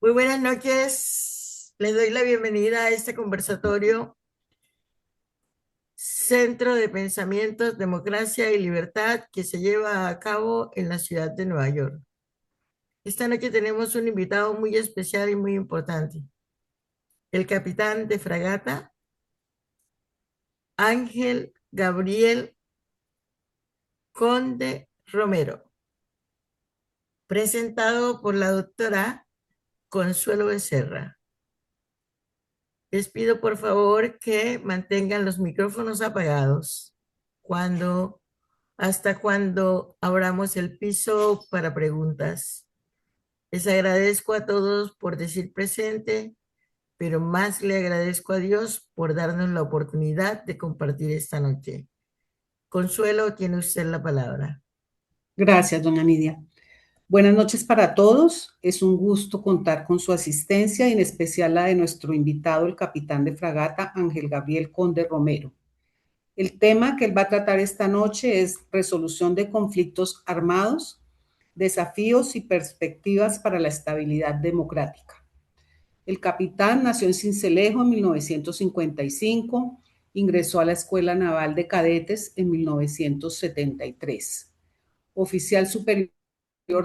Muy buenas noches. Les doy la bienvenida a este conversatorio Centro de Pensamientos, Democracia y Libertad que se lleva a cabo en la ciudad de Nueva York. Esta noche tenemos un invitado muy especial y muy importante, el capitán de fragata Ángel Gabriel Conde Romero, presentado por la doctora Consuelo Becerra. Les pido por favor que mantengan los micrófonos apagados hasta cuando abramos el piso para preguntas. Les agradezco a todos por decir presente, pero más le agradezco a Dios por darnos la oportunidad de compartir esta noche. Consuelo, tiene usted la palabra. Gracias, doña Nidia. Buenas noches para todos. Es un gusto contar con su asistencia y en especial la de nuestro invitado, el capitán de fragata Ángel Gabriel Conde Romero. El tema que él va a tratar esta noche es resolución de conflictos armados, desafíos y perspectivas para la estabilidad democrática. El capitán nació en Sincelejo en 1955, ingresó a la Escuela Naval de Cadetes en 1973. Oficial superior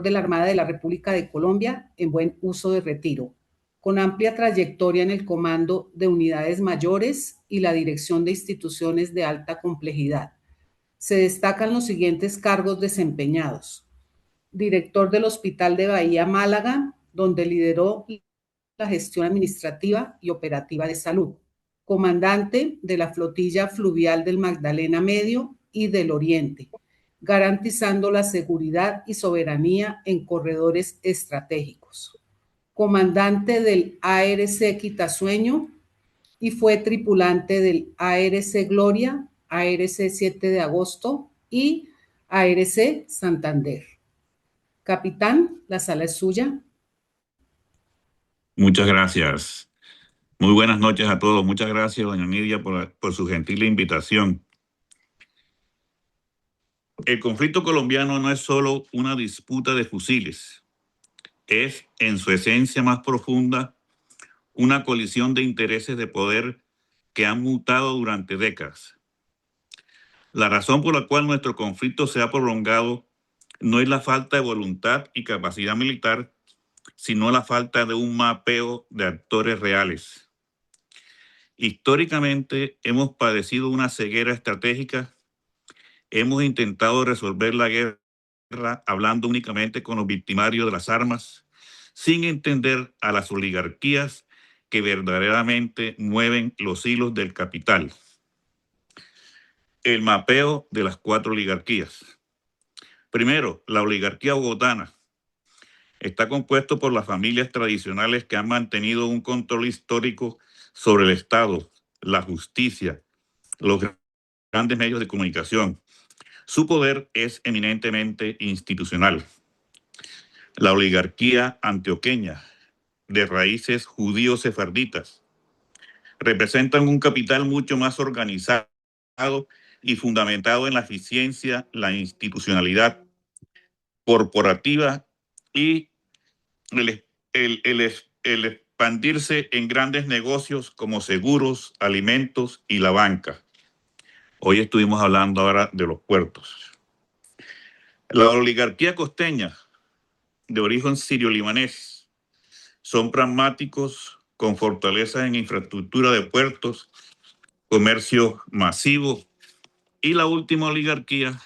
de la Armada de la República de Colombia en buen uso de retiro, con amplia trayectoria en el comando de unidades mayores y la dirección de instituciones de alta complejidad. Se destacan los siguientes cargos desempeñados: director del Hospital de Bahía Málaga, donde lideró la gestión administrativa y operativa de salud; comandante de la flotilla fluvial del Magdalena Medio y del Oriente, garantizando la seguridad y soberanía en corredores estratégicos; comandante del ARC Quitasueño y fue tripulante del ARC Gloria, ARC 7 de agosto y ARC Santander. Capitán, la sala es suya. Muchas gracias. Muy buenas noches a todos. Muchas gracias, doña Nidia, por su gentil invitación. El conflicto colombiano no es solo una disputa de fusiles. Es, en su esencia más profunda, una colisión de intereses de poder que han mutado durante décadas. La razón por la cual nuestro conflicto se ha prolongado no es la falta de voluntad y capacidad militar, sino la falta de un mapeo de actores reales. Históricamente hemos padecido una ceguera estratégica. Hemos intentado resolver la guerra hablando únicamente con los victimarios de las armas, sin entender a las oligarquías que verdaderamente mueven los hilos del capital. El mapeo de las 4 oligarquías. Primero, la oligarquía bogotana. Está compuesto por las familias tradicionales que han mantenido un control histórico sobre el Estado, la justicia, los grandes medios de comunicación. Su poder es eminentemente institucional. La oligarquía antioqueña, de raíces judíos sefarditas, representan un capital mucho más organizado y fundamentado en la eficiencia, la institucionalidad corporativa y el expandirse en grandes negocios como seguros, alimentos y la banca. Hoy estuvimos hablando ahora de los puertos. La oligarquía costeña, de origen sirio-libanés, son pragmáticos con fortaleza en infraestructura de puertos, comercio masivo, y la última oligarquía,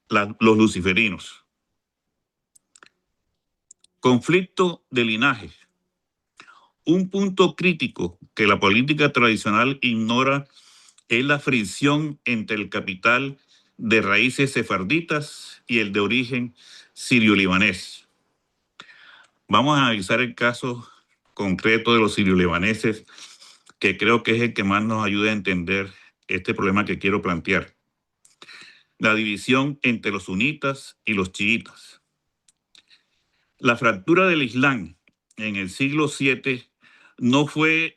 los luciferinos. Conflicto de linaje. Un punto crítico que la política tradicional ignora es la fricción entre el capital de raíces sefarditas y el de origen sirio-libanés. Vamos a analizar el caso concreto de los sirio-libaneses, que creo que es el que más nos ayuda a entender este problema que quiero plantear. La división entre los sunitas y los chiitas. La fractura del Islam en el siglo VII no fue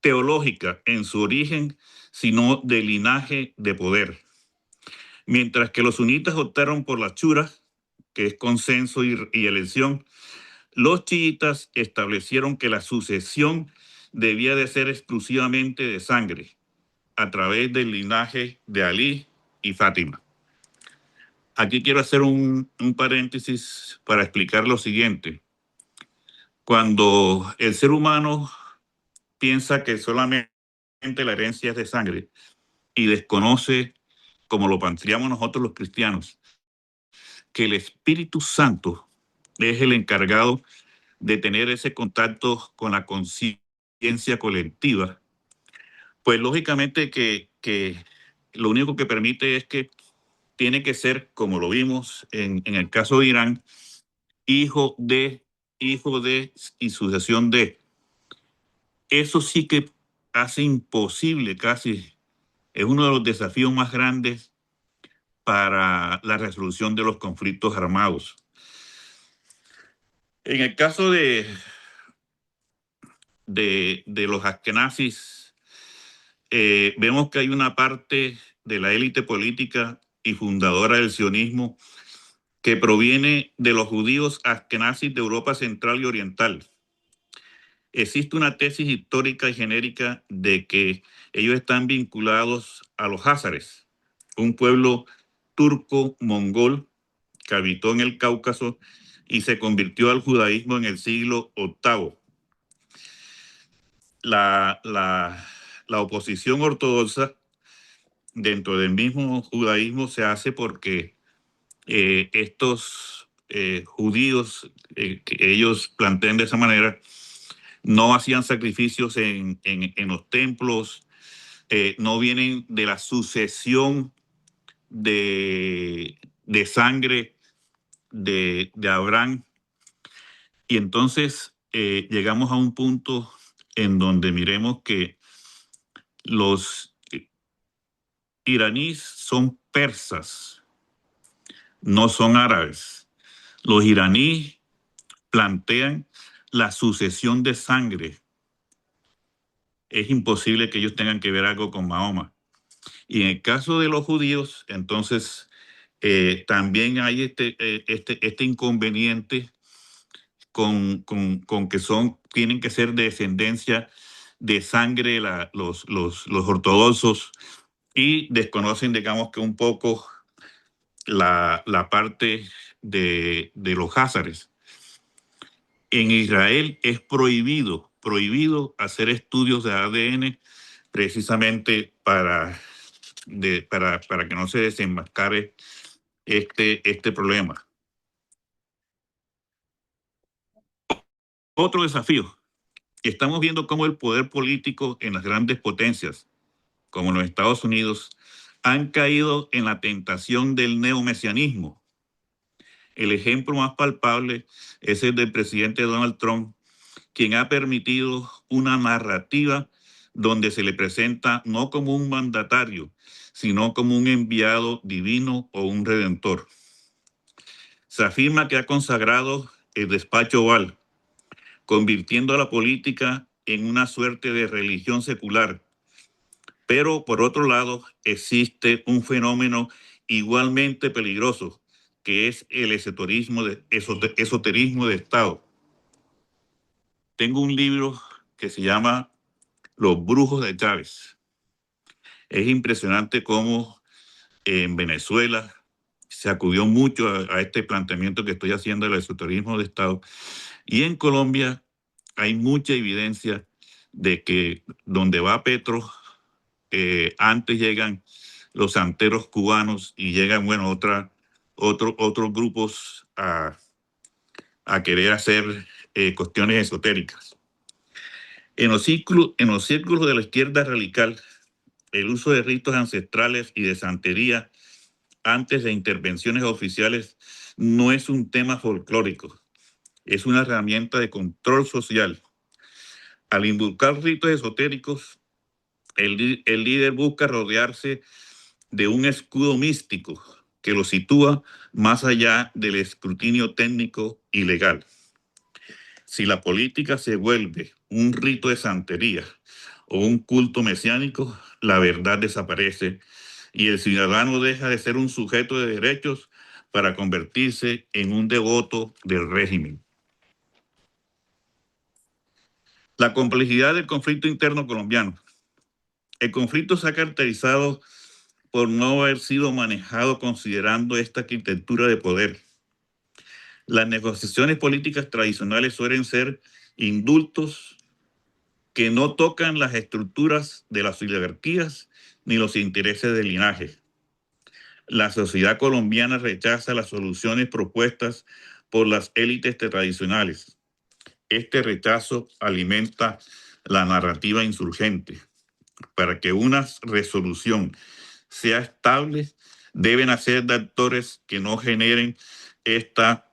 teológica en su origen, sino de linaje de poder. Mientras que los sunitas optaron por la shura, que es consenso y elección, Los chiitas establecieron que la sucesión debía de ser exclusivamente de sangre, a través del linaje de Ali y Fátima. Aquí quiero hacer un paréntesis para explicar lo siguiente. Cuando el ser humano piensa que solamente la herencia es de sangre y desconoce, como lo planteamos nosotros los cristianos, que el Espíritu Santo es el encargado de tener ese contacto con la conciencia colectiva, pues lógicamente que lo único que permite es que tiene que ser, como lo vimos en el caso de Irán, hijo de, hijo de y sucesión de. Eso sí que hace imposible casi, es uno de los desafíos más grandes para la resolución de los conflictos armados. En el caso de los askenazis, vemos que hay una parte de la élite política y fundadora del sionismo que proviene de los judíos askenazis de Europa Central y Oriental. Existe una tesis histórica y genérica de que ellos están vinculados a los házares, un pueblo turco-mongol que habitó en el Cáucaso y se convirtió al judaísmo en el siglo VIII. La oposición ortodoxa dentro del mismo judaísmo se hace porque estos judíos que ellos plantean de esa manera no hacían sacrificios en los templos, no vienen de la sucesión de sangre de Abraham. Y entonces llegamos a un punto en donde miremos que los iraníes son persas, no son árabes. Los iraníes plantean la sucesión de sangre. Es imposible que ellos tengan que ver algo con Mahoma. Y en el caso de los judíos, entonces también hay este inconveniente con que tienen que ser de descendencia de sangre los ortodoxos y desconocen, digamos, que un poco la parte de los házares. En Israel es prohibido hacer estudios de ADN precisamente para que no se desenmascare este problema. Otro desafío. Estamos viendo cómo el poder político en las grandes potencias, como los Estados Unidos, han caído en la tentación del neomesianismo. El ejemplo más palpable es el del presidente Donald Trump, quien ha permitido una narrativa donde se le presenta no como un mandatario, sino como un enviado divino o un redentor. Se afirma que ha consagrado el despacho oval, convirtiendo a la política en una suerte de religión secular. Pero por otro lado, existe un fenómeno igualmente peligroso, que es el esoterismo de Estado. Tengo un libro que se llama Los brujos de Chávez. Es impresionante cómo en Venezuela se acudió mucho a este planteamiento que estoy haciendo del esoterismo de Estado. Y en Colombia hay mucha evidencia de que donde va Petro, antes llegan los santeros cubanos y llegan, bueno, otros grupos a querer hacer cuestiones esotéricas. En los círculos de la izquierda radical, el uso de ritos ancestrales y de santería antes de intervenciones oficiales no es un tema folclórico, es una herramienta de control social. Al invocar ritos esotéricos, el líder busca rodearse de un escudo místico que lo sitúa más allá del escrutinio técnico y legal. Si la política se vuelve un rito de santería o un culto mesiánico, la verdad desaparece y el ciudadano deja de ser un sujeto de derechos para convertirse en un devoto del régimen. La complejidad del conflicto interno colombiano. El conflicto se ha caracterizado por no haber sido manejado considerando esta arquitectura de poder. Las negociaciones políticas tradicionales suelen ser indultos que no tocan las estructuras de las oligarquías ni los intereses del linaje. La sociedad colombiana rechaza las soluciones propuestas por las élites tradicionales. Este rechazo alimenta la narrativa insurgente. Para que una resolución sea estable, deben hacer de actores que no generen esta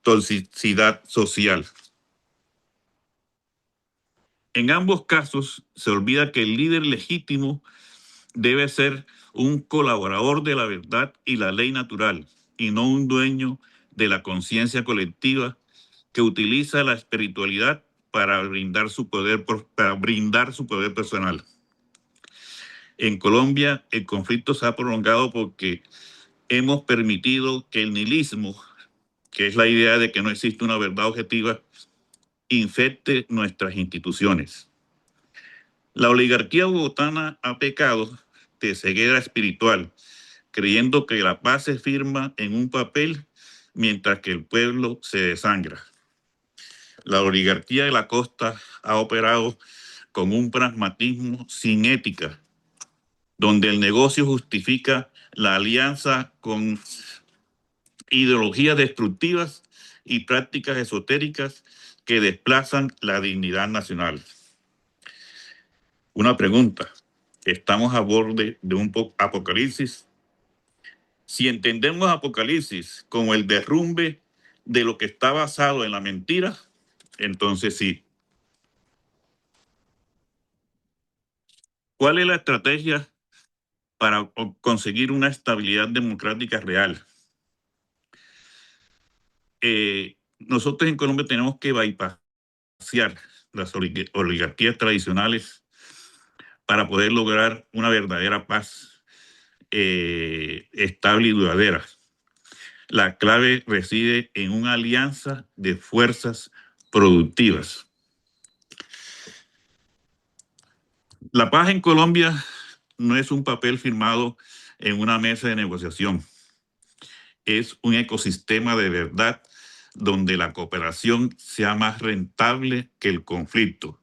toxicidad social. En ambos casos, se olvida que el líder legítimo debe ser un colaborador de la verdad y la ley natural, y no un dueño de la conciencia colectiva que utiliza la espiritualidad para brindar su poder personal. En Colombia, el conflicto se ha prolongado porque hemos permitido que el nihilismo, que es la idea de que no existe una verdad objetiva, infecte nuestras instituciones. La oligarquía bogotana ha pecado de ceguera espiritual, creyendo que la paz se firma en un papel mientras que el pueblo se desangra. La oligarquía de la costa ha operado con un pragmatismo sin ética, donde el negocio justifica la alianza con ideologías destructivas y prácticas esotéricas que desplazan la dignidad nacional. Una pregunta, ¿estamos a borde de un apocalipsis? Si entendemos apocalipsis como el derrumbe de lo que está basado en la mentira, entonces sí. ¿Cuál es la estrategia para conseguir una estabilidad democrática real? Nosotros en Colombia tenemos que bypassar las oligarquías tradicionales para poder lograr una verdadera paz estable y duradera. La clave reside en una alianza de fuerzas productivas. La paz en Colombia no es un papel firmado en una mesa de negociación. Es un ecosistema de verdad donde la cooperación sea más rentable que el conflicto.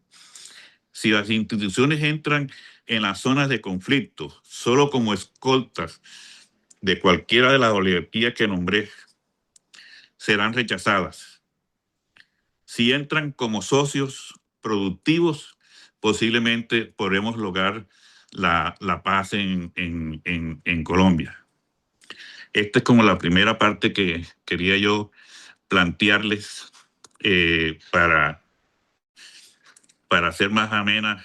Si las instituciones entran en las zonas de conflicto solo como escoltas de cualquiera de las oligarquías que nombré, serán rechazadas. Si entran como socios productivos, posiblemente podremos lograr la paz en Colombia. Esta es como la primera parte que quería yo plantearles para hacer más amena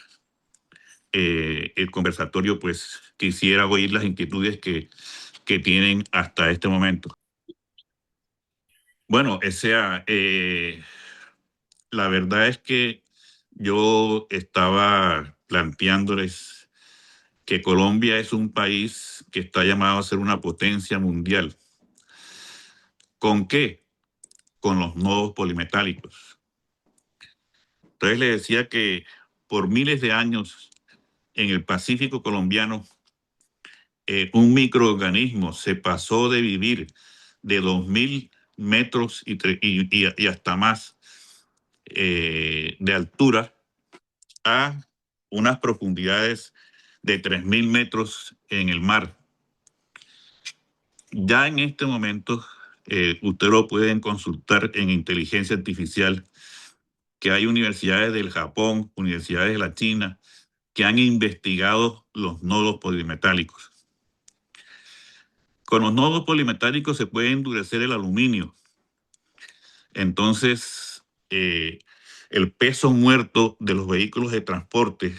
el conversatorio, pues quisiera oír las inquietudes que tienen hasta este momento. Bueno, la verdad es que yo estaba planteándoles que Colombia es un país que está llamado a ser una potencia mundial. ¿Con qué? Con los nodos polimetálicos. Entonces le decía que por miles de años en el Pacífico colombiano, un microorganismo se pasó de vivir de 2.000 metros y hasta más de altura a unas profundidades de 3.000 metros en el mar. Ya en este momento, ustedes lo pueden consultar en inteligencia artificial, que hay universidades del Japón, universidades de la China, que han investigado los nodos polimetálicos. Con los nodos polimetálicos se puede endurecer el aluminio. Entonces, el peso muerto de los vehículos de transporte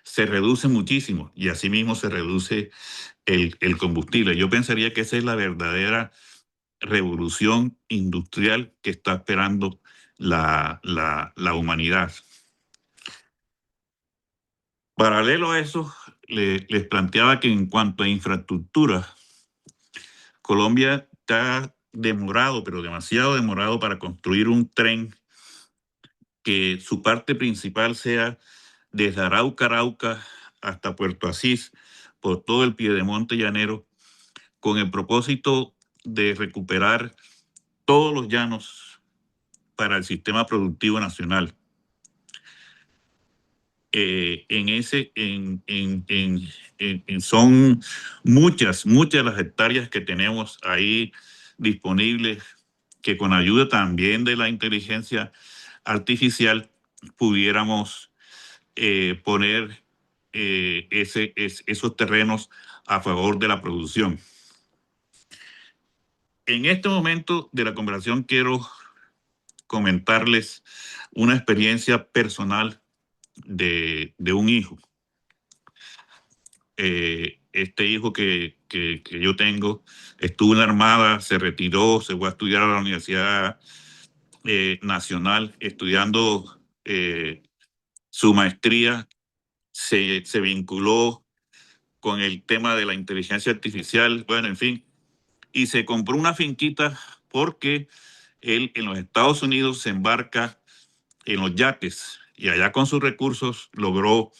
se reduce muchísimo y asimismo se reduce el combustible. Yo pensaría que esa es la verdadera revolución industrial que está esperando la humanidad. Paralelo a eso, les planteaba que en cuanto a infraestructura, Colombia está demorado, pero demasiado demorado para construir un tren que su parte principal sea desde Arauca hasta Puerto Asís, por todo el piedemonte llanero, con el propósito de recuperar todos los llanos para el sistema productivo nacional. Son muchas las hectáreas que tenemos ahí disponibles, que con ayuda también de la inteligencia artificial pudiéramos poner esos terrenos a favor de la producción. En este momento de la conversación quiero comentarles una experiencia personal de un hijo. Este hijo que yo tengo estuvo en la Armada, se retiró, se fue a estudiar a la Universidad Nacional, estudiando su maestría, se vinculó con el tema de la inteligencia artificial, bueno, en fin, y se compró una finquita porque él en los Estados Unidos se embarca en los yates y allá con sus recursos logró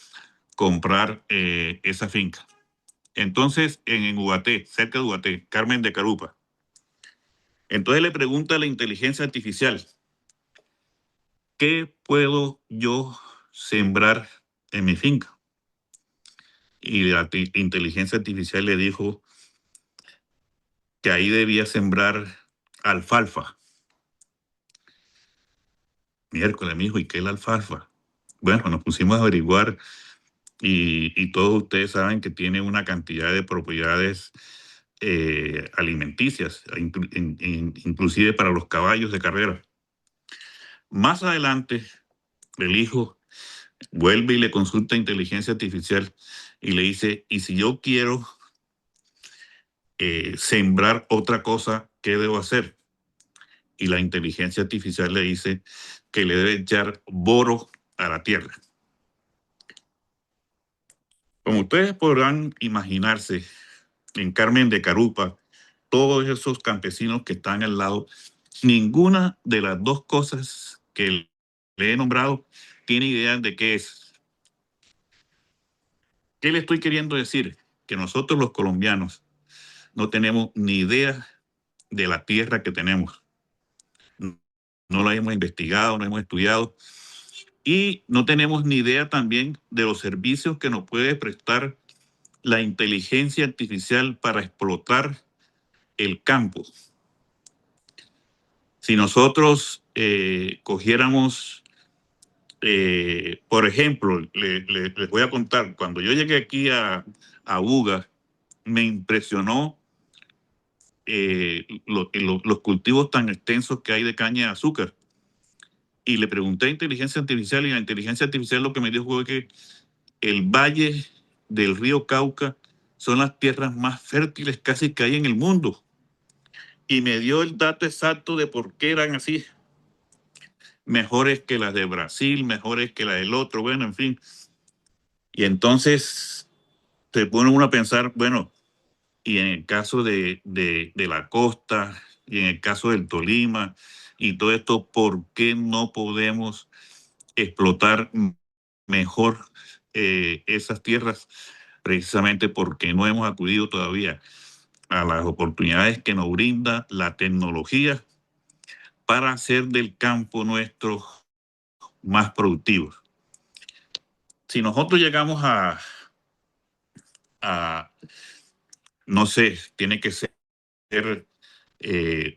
comprar esa finca. Entonces, en Ubaté, cerca de Ubaté, Carmen de Carupa. Entonces le pregunta a la inteligencia artificial, ¿qué puedo yo sembrar en mi finca? Y la inteligencia artificial le dijo que ahí debía sembrar alfalfa. Miércoles, mijo, ¿y qué es la alfalfa? Bueno, nos pusimos a averiguar y todos ustedes saben que tiene una cantidad de propiedades alimenticias, inclusive para los caballos de carrera. Más adelante, el hijo vuelve y le consulta a inteligencia artificial y le dice, ¿y si yo quiero sembrar otra cosa, qué debo hacer? Y la inteligencia artificial le dice que le debe echar boro a la tierra. Como ustedes podrán imaginarse, en Carmen de Carupa, todos esos campesinos que están al lado, ninguna de las dos cosas que le he nombrado tiene idea de qué es. ¿Qué le estoy queriendo decir? Que nosotros los colombianos no tenemos ni idea de la tierra que tenemos. No la hemos investigado, no hemos estudiado y no tenemos ni idea también de los servicios que nos puede prestar la inteligencia artificial para explotar el campo. Si nosotros cogiéramos, por ejemplo, les voy a contar, cuando yo llegué aquí a UGA, me impresionó los cultivos tan extensos que hay de caña de azúcar. Y le pregunté a inteligencia artificial y la inteligencia artificial lo que me dijo fue que el valle del río Cauca son las tierras más fértiles casi que hay en el mundo. Y me dio el dato exacto de por qué eran así. Mejores que las de Brasil, mejores que las del otro, bueno, en fin. Y entonces te pone uno a pensar, bueno, y en el caso de la costa, y en el caso del Tolima, y todo esto, ¿por qué no podemos explotar mejor esas tierras? Precisamente porque no hemos acudido todavía a las oportunidades que nos brinda la tecnología para hacer del campo nuestro más productivo. Si nosotros llegamos a no sé, tiene que ser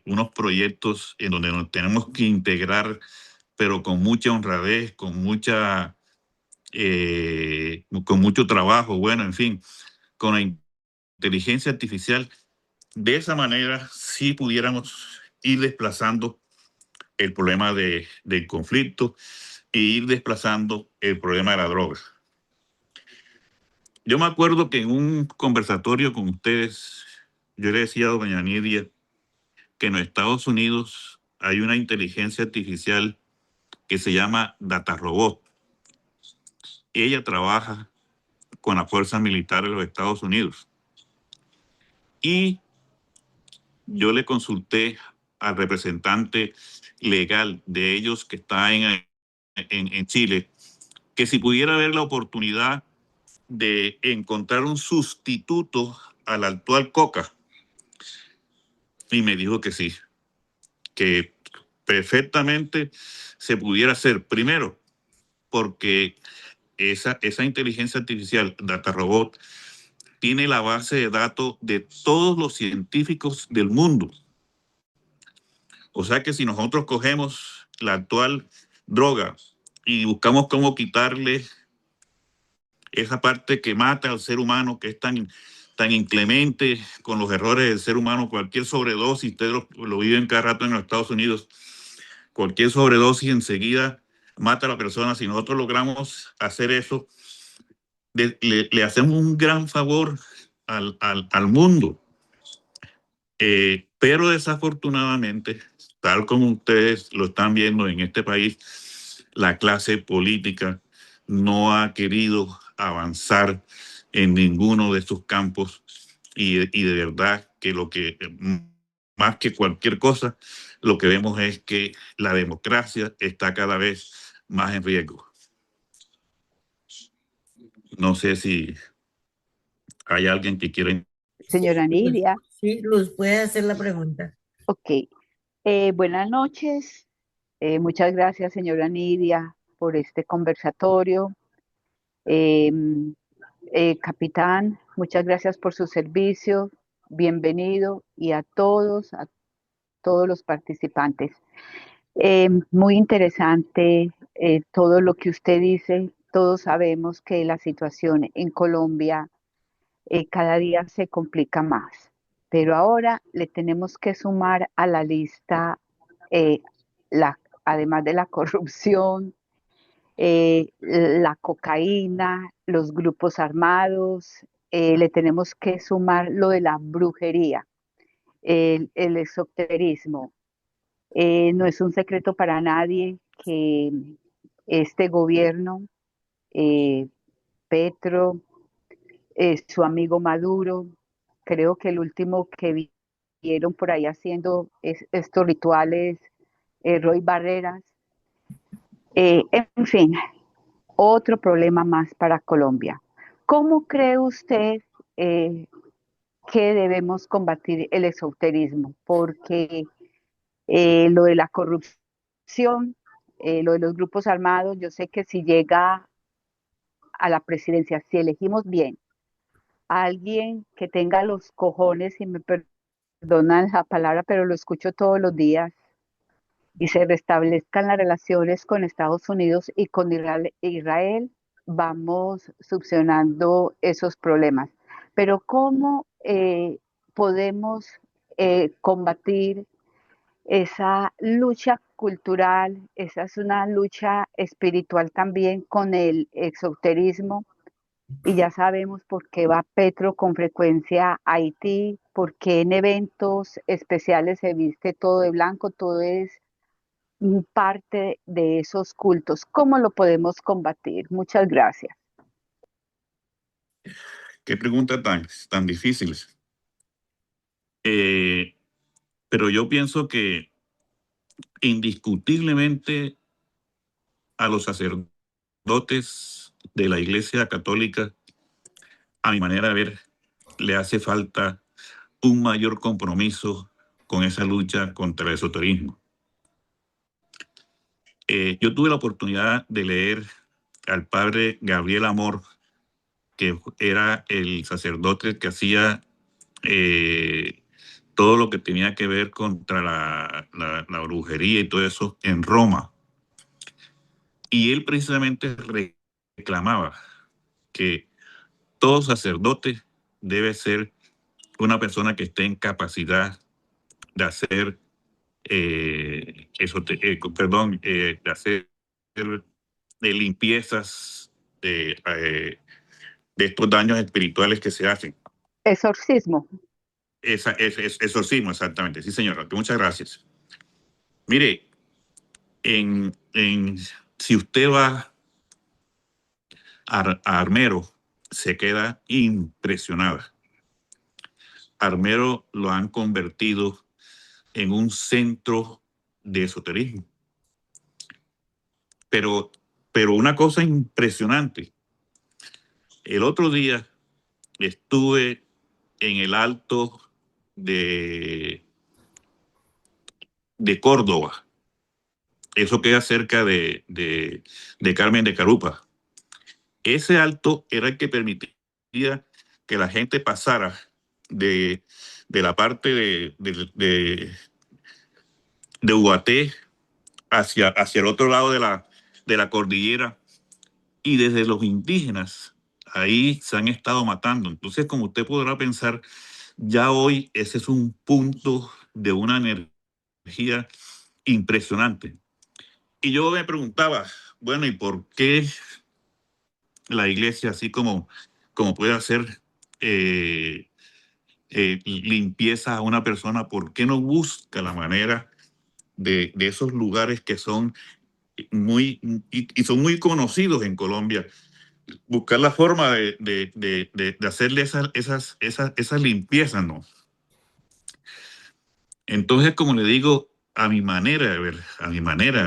unos proyectos en donde nos tenemos que integrar, pero con mucha honradez, con mucho trabajo, bueno, en fin, con la inteligencia artificial. De esa manera sí pudiéramos ir desplazando el problema del conflicto e ir desplazando el problema de la droga. Yo me acuerdo que en un conversatorio con ustedes, yo le decía a doña Nidia que en los Estados Unidos hay una inteligencia artificial que se llama Data Robot. Ella trabaja con la Fuerza Militar de los Estados Unidos. Y yo le consulté al representante legal de ellos que está en en Chile, que si pudiera haber la oportunidad de encontrar un sustituto al actual Coca. Y me dijo que sí, que perfectamente se pudiera hacer. Primero, porque esa inteligencia artificial, Data Robot, tiene la base de datos de todos los científicos del mundo. O sea que si nosotros cogemos la actual droga y buscamos cómo quitarle esa parte que mata al ser humano, que es tan inclemente con los errores del ser humano, cualquier sobredosis, ustedes lo viven cada rato en los Estados Unidos, cualquier sobredosis enseguida mata a la persona. Si nosotros logramos hacer eso, le hacemos un gran favor al mundo. Pero desafortunadamente, tal como ustedes lo están viendo en este país, la clase política no ha querido avanzar en ninguno de estos campos y de verdad que lo que más que cualquier cosa, lo que vemos es que la democracia está cada vez más en riesgo. No sé si hay alguien que quiera. Señora Nidia, Sí, Luz, puede hacer la pregunta. ok. Buenas noches. Muchas gracias, señora Nidia, por este conversatorio. Eh, Capitán, muchas gracias por su servicio. Bienvenido y a todos los participantes. Muy interesante todo lo que usted dice. Todos sabemos que la situación en Colombia cada día se complica más. Pero ahora le tenemos que sumar a la lista, eh, además de la corrupción, la cocaína, los grupos armados, le tenemos que sumar lo de la brujería, el esoterismo. No es un secreto para nadie que este gobierno, eh, Petro, su amigo Maduro, creo que el último que vieron por ahí haciendo estos rituales, Roy Barreras. En fin, otro problema más para Colombia. ¿Cómo cree usted eh, que debemos combatir el esoterismo? Porque lo de la corrupción, lo de los grupos armados, yo sé que si llega a la presidencia, si elegimos bien a alguien que tenga los cojones, y me perdonan la palabra, pero lo escucho todos los días, y se restablezcan las relaciones con Estados Unidos y con Israel, vamos subsanando esos problemas. Pero ¿cómo podemos combatir esa lucha cultural? Esa es una lucha espiritual también con el exoterismo, y ya sabemos por qué va Petro con frecuencia a Haití, por qué en eventos especiales se viste todo de blanco, todo es parte de esos cultos. ¿Cómo lo podemos combatir? Muchas gracias. Qué pregunta tan difícil. Pero yo pienso que indiscutiblemente a los sacerdotes de la Iglesia Católica, a mi manera de ver, le hace falta un mayor compromiso con esa lucha contra el esoterismo. Yo tuve la oportunidad de leer al padre Gabriel Amor, que era el sacerdote que hacía todo lo que tenía que ver contra la brujería y todo eso en Roma. Y él precisamente reclamaba que todo sacerdote debe ser una persona que esté en capacidad de hacer de hacer limpiezas de estos daños espirituales que se hacen. Exorcismo. Exorcismo, exactamente. Sí, señora. Muchas gracias. Mire, si usted va a Armero, se queda impresionada. Armero lo han convertido en un centro de esoterismo. Pero, pero una cosa impresionante, el otro día estuve en el Alto de, de Córdoba. Eso queda cerca de Carmen de Carupa. Ese alto era el que permitía que la gente pasara de, de la parte de Ubaté hacia el otro lado de la cordillera, y desde los indígenas ahí se han estado matando. Entonces, como usted podrá pensar, ya hoy ese es un punto de una energía impresionante. Y yo me preguntaba, bueno, ¿y por qué la iglesia, así como puede hacer eh, limpieza a una persona, por qué no busca la manera de esos lugares que son muy, y son muy conocidos en Colombia, buscar la forma de hacerle esas limpiezas, ¿no? Entonces, como le digo, a mi manera de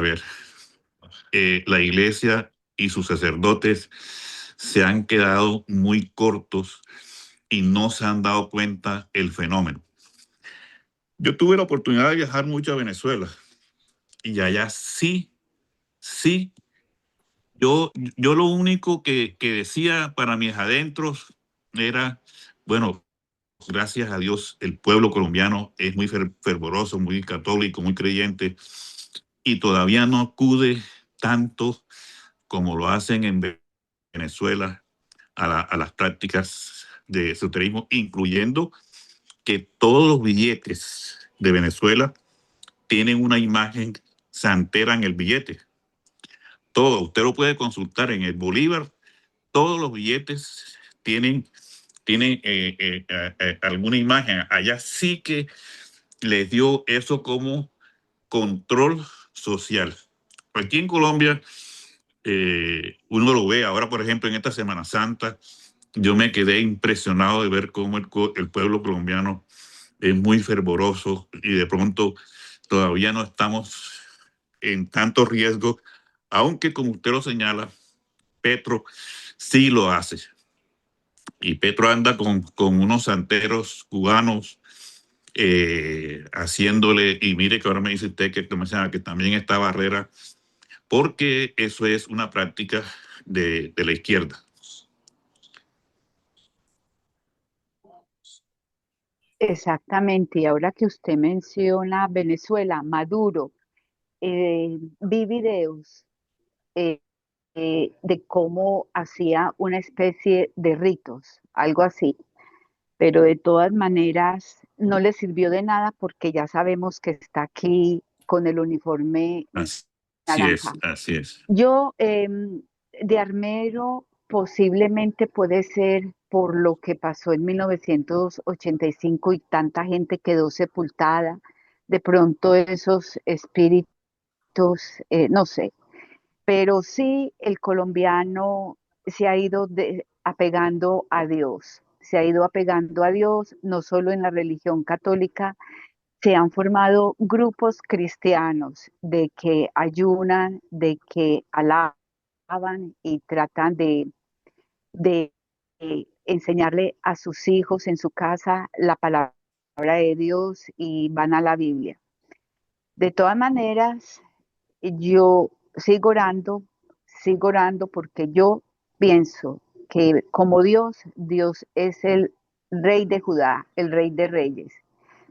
ver, la iglesia y sus sacerdotes se han quedado muy cortos y no se han dado cuenta el fenómeno. Yo tuve la oportunidad de viajar mucho a Venezuela y allá sí, sí, yo lo único que decía para mis adentros era, bueno, gracias a Dios, el pueblo colombiano es muy fervoroso, muy católico, muy creyente, y todavía no acude tanto como lo hacen en Venezuela a las prácticas de esoterismo, incluyendo que todos los billetes de Venezuela tienen una imagen santera en el billete. Todo, usted lo puede consultar en el Bolívar, todos los billetes tienen alguna imagen. Allá sí que les dio eso como control social. Aquí en Colombia, uno lo ve ahora, por ejemplo, en esta Semana Santa, yo me quedé impresionado de ver cómo el pueblo colombiano es muy fervoroso y de pronto todavía no estamos en tanto riesgo, aunque como usted lo señala, Petro sí lo hace. Y Petro anda con unos santeros cubanos haciéndole, y mire que ahora me dice usted que también está Barrera, porque eso es una práctica de la izquierda. Exactamente, y ahora que usted menciona Venezuela, Maduro, vi videos eh, de cómo hacía una especie de ritos, algo así, pero de todas maneras no le sirvió de nada porque ya sabemos que está aquí con el uniforme Así es, naranja. así es. Yo, de Armero, posiblemente puede ser por lo que pasó en 1985 y tanta gente quedó sepultada, de pronto esos espíritus, no sé, pero sí el colombiano se ha ido apegando a Dios, se ha ido apegando a Dios, no solo en la religión católica, se han formado grupos cristianos de que ayunan, de que alaban y tratan de enseñarle a sus hijos en su casa la palabra de Dios y van a la Biblia. De todas maneras, yo sigo orando porque yo pienso que como Dios, Dios es el rey de Judá, el rey de reyes.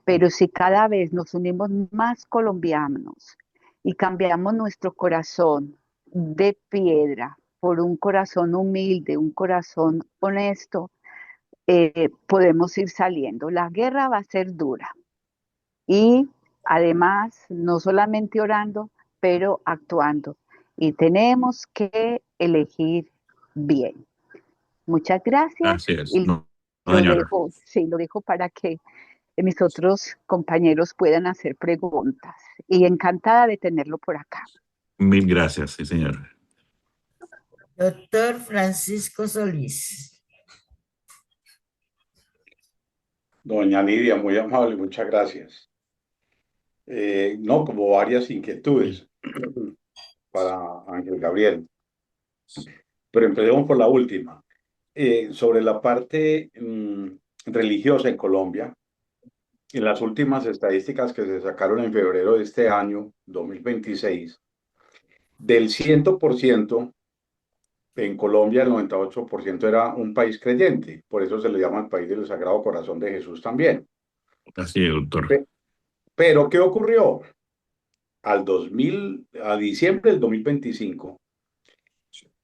Pero si cada vez nos unimos más colombianos y cambiamos nuestro corazón de piedra por un corazón humilde, un corazón honesto, podemos ir saliendo. La guerra va a ser dura y además no solamente orando, pero actuando. Y tenemos que elegir bien. Muchas gracias Así es. y No, no, señora. lo dejo para que mis otros compañeros puedan hacer preguntas. Y encantada de tenerlo por acá. Mil gracias, sí, señora. Doctor Francisco Solís. Doña Nidia, muy amable, muchas gracias. No, como varias inquietudes. para Ángel Gabriel. Pero empecemos por la última. Sobre la parte religiosa en Colombia, en las últimas estadísticas que se sacaron en febrero de este año, 2026, del 100%, en Colombia el 98% era un país creyente. Por eso se le llama el país del Sagrado Corazón de Jesús también. Así es, doctor. Pero, ¿qué ocurrió? A diciembre del 2025,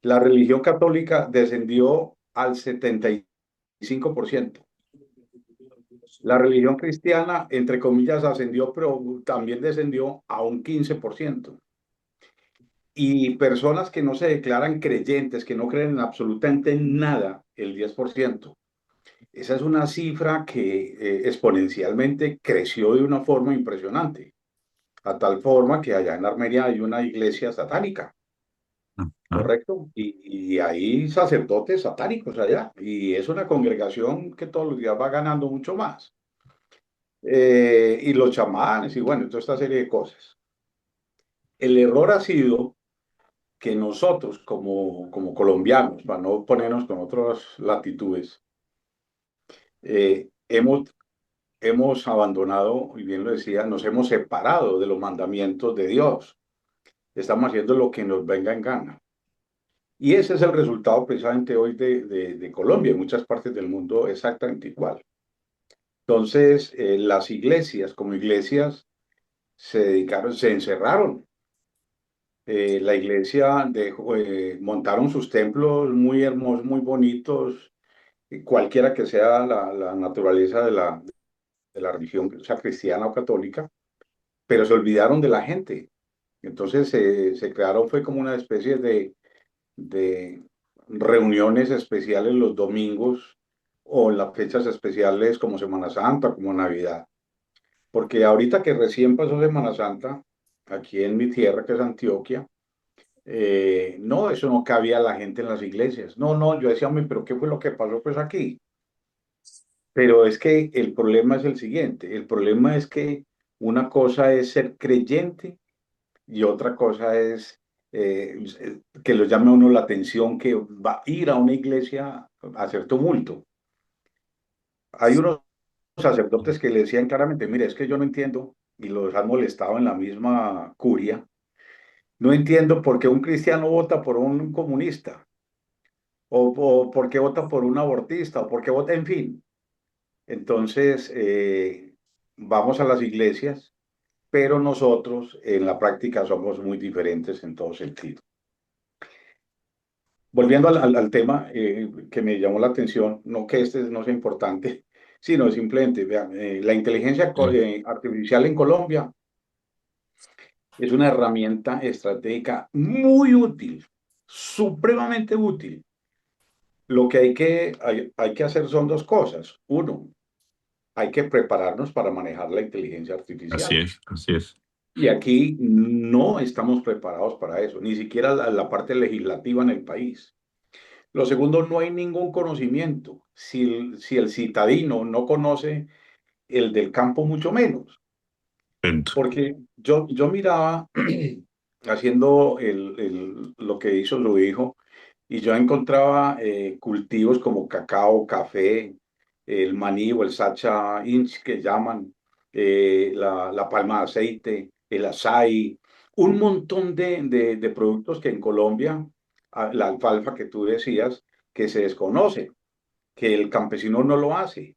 la religión católica descendió al 75%. La religión cristiana, entre comillas, ascendió, pero también descendió a un 15%. Y personas que no se declaran creyentes, que no creen en absolutamente nada, el 10%. Esa es una cifra que exponencialmente creció de una forma impresionante, a tal forma que allá en Armenia hay una iglesia satánica. Correcto. Y hay sacerdotes satánicos allá. Y es una congregación que todos los días va ganando mucho más. Y los chamanes y bueno, toda esta serie de cosas. El error ha sido que nosotros como colombianos, para no ponernos con otras latitudes, hemos abandonado, y bien lo decía, nos hemos separado de los mandamientos de Dios. Estamos haciendo lo que nos venga en gana. Y ese es el resultado precisamente hoy de Colombia, en muchas partes del mundo exactamente igual. Entonces, las iglesias, como iglesias, se dedicaron, se encerraron. La iglesia montaron sus templos muy hermosos, muy bonitos, cualquiera que sea la naturaleza de la religión, sea cristiana o católica, pero se olvidaron de la gente. Entonces, se crearon, fue como una especie de reuniones especiales los domingos o en las fechas especiales como Semana Santa, como Navidad. Porque ahorita que recién pasó Semana Santa, aquí en mi tierra, que es Antioquia, no, eso no cabía la gente en las iglesias. No, no, yo decía, "Hombre, pero ¿qué fue lo que pasó pues aquí?" Pero es que el problema es el siguiente, el problema es que una cosa es ser creyente y otra cosa es que lo llame a uno la atención que va a ir a una iglesia a hacer tumulto. Hay unos sacerdotes que le decían claramente, mire, es que yo no entiendo, y los han molestado en la misma curia, no entiendo por qué un cristiano vota por un comunista, o por qué vota por un abortista, o por qué vota, en fin. Entonces, vamos a las iglesias, pero nosotros en la práctica somos muy diferentes en todo sentido. Volviendo al tema que me llamó la atención, no que este no sea importante, sino simplemente, vean, la inteligencia artificial en Colombia es una herramienta estratégica muy útil, supremamente útil. Lo que hay que hacer son dos cosas. Uno, hay que prepararnos para manejar la inteligencia Así artificial. es, así es. Y aquí no estamos preparados para eso, ni siquiera la parte legislativa en el país. Lo segundo, no hay ningún conocimiento. Si el citadino no conoce el del campo, mucho menos. Ent- Porque yo miraba haciendo lo que hizo su hijo y yo encontraba cultivos como cacao, café, el maní o el sacha inch que llaman, la palma de aceite, el açaí, un montón de productos que en Colombia, la alfalfa que tú decías, que se desconoce, que el campesino no lo hace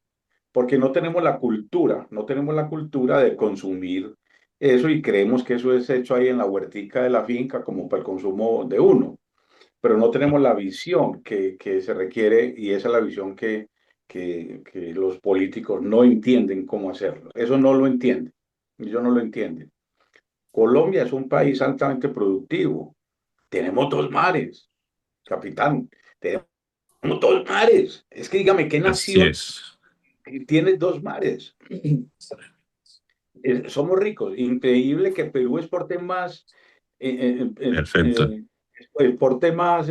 porque no tenemos la cultura, no tenemos la cultura de consumir eso y creemos que eso es hecho ahí en la huertica de la finca como para el consumo de uno, pero no tenemos la visión que se requiere y esa es la visión que los políticos no entienden cómo hacerlo. Eso no lo entienden, ellos no lo entienden. Colombia es un país altamente productivo. Tenemos dos mares, capitán. Tenemos dos mares. Es que dígame, ¿qué Así nación es. tiene dos mares? Somos ricos. Increíble que Perú exporte más, Perfecto. exporte más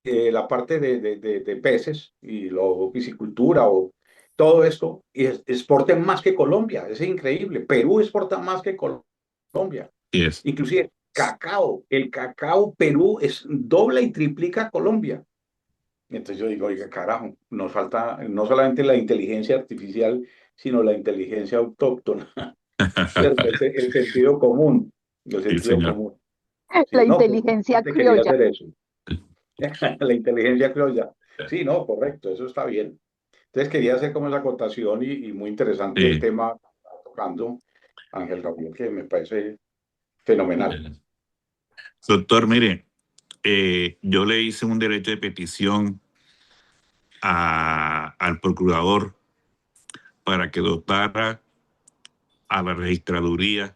la parte de peces y la piscicultura o todo esto, y exporte más que Colombia. Es increíble. Perú exporta más que Colombia. Así es. Inclusive cacao. El cacao Perú es dobla y triplica a Colombia. Entonces yo digo, oiga, carajo, nos falta no solamente la inteligencia artificial, sino la inteligencia autóctona, ¿cierto? El sentido común, el Sí, sentido señor. común. La Sí, no, pues inteligencia te quería criolla. hacer eso. La inteligencia criolla. Sí, no, correcto, eso está bien. Entonces quería hacer como esa acotación y muy interesante el Sí. tema que está tocando Ángel Gabriel, que me parece fenomenal. Doctor, mire, yo le hice un derecho de petición al procurador para que dotara a la registraduría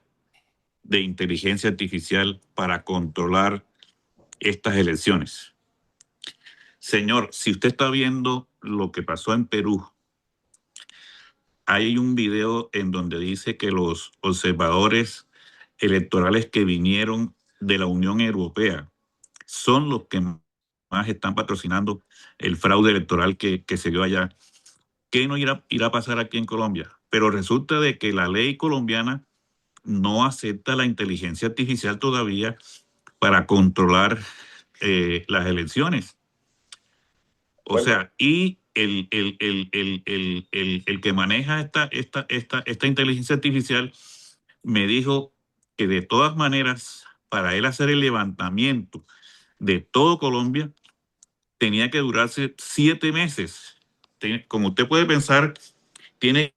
de inteligencia artificial para controlar estas elecciones. Señor, si usted está viendo lo que pasó en Perú, hay un video en donde dice que los observadores electorales que vinieron de la Unión Europea son los que más están patrocinando el fraude electoral que se dio allá. ¿Qué no irá a pasar aquí en Colombia? Pero resulta de que la ley colombiana no acepta la inteligencia artificial todavía para controlar las elecciones. O Bueno, sea, y el que maneja esta inteligencia artificial me dijo que de todas maneras, para él hacer el levantamiento de todo Colombia, tenía que durarse 7 meses. Como usted puede pensar, tiene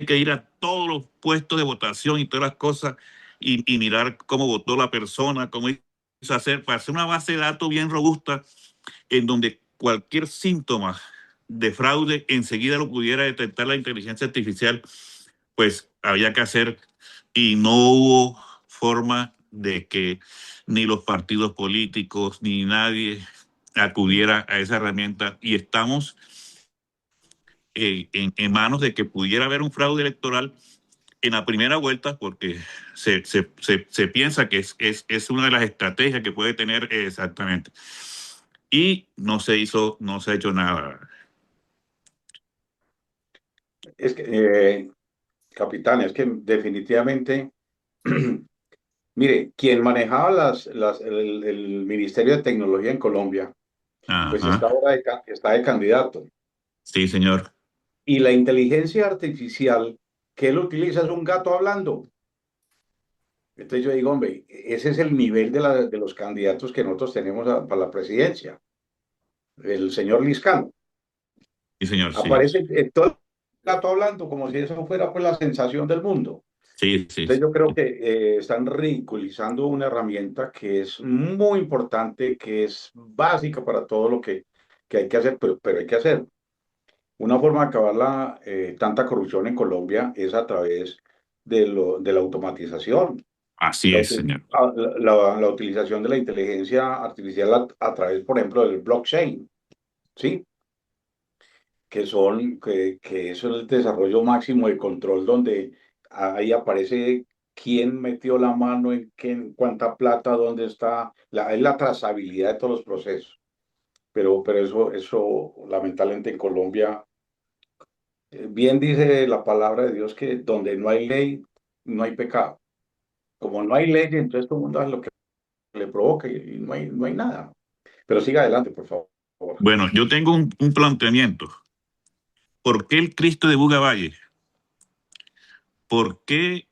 que ir a todos los puestos de votación y todas las cosas y mirar cómo votó la persona, cómo hizo hacer, para hacer una base de datos bien robusta en donde cualquier síntoma de fraude enseguida lo pudiera detectar la inteligencia artificial, pues había que hacer y no hubo forma de que ni los partidos políticos ni nadie acudiera a esa herramienta y estamos en manos de que pudiera haber un fraude electoral en la primera vuelta porque se piensa que es una de las estrategias que puede tener exactamente. Y no se ha hecho nada. es que, capitán, es que definitivamente, mire, quien manejaba el Ministerio de Tecnología en Colombia, pues está Ajá. ahora está de candidato. Sí, señor. Y la inteligencia artificial que él utiliza es un gato hablando. Entonces yo digo, hombre, ese es el nivel de los candidatos que nosotros tenemos para la presidencia. El señor Liscano. Sí, señor, sí. Aparece todo el gato hablando como si eso fuera pues la sensación del mundo. Sí, sí, Entonces yo creo sí. que están ridiculizando una herramienta que es muy importante, que es básica para todo lo que hay que hacer, pero hay que hacer. Una forma de acabar tanta corrupción en Colombia es a través de la automatización, Así es, señor. la utilización de la inteligencia artificial a través, por ejemplo, del blockchain, ¿sí? Que eso es el desarrollo máximo de control donde ahí aparece quién metió la mano en cuánta plata, dónde está, es la trazabilidad de todos los procesos. Pero eso lamentablemente en Colombia, bien dice la palabra de Dios que donde no hay ley, no hay pecado. Como no hay ley, entonces todo el mundo hace lo que le provoque y no hay nada. Pero siga adelante, por favor. Bueno, yo tengo un planteamiento. ¿Por qué el Cristo de Buga Valle? ¿Por qué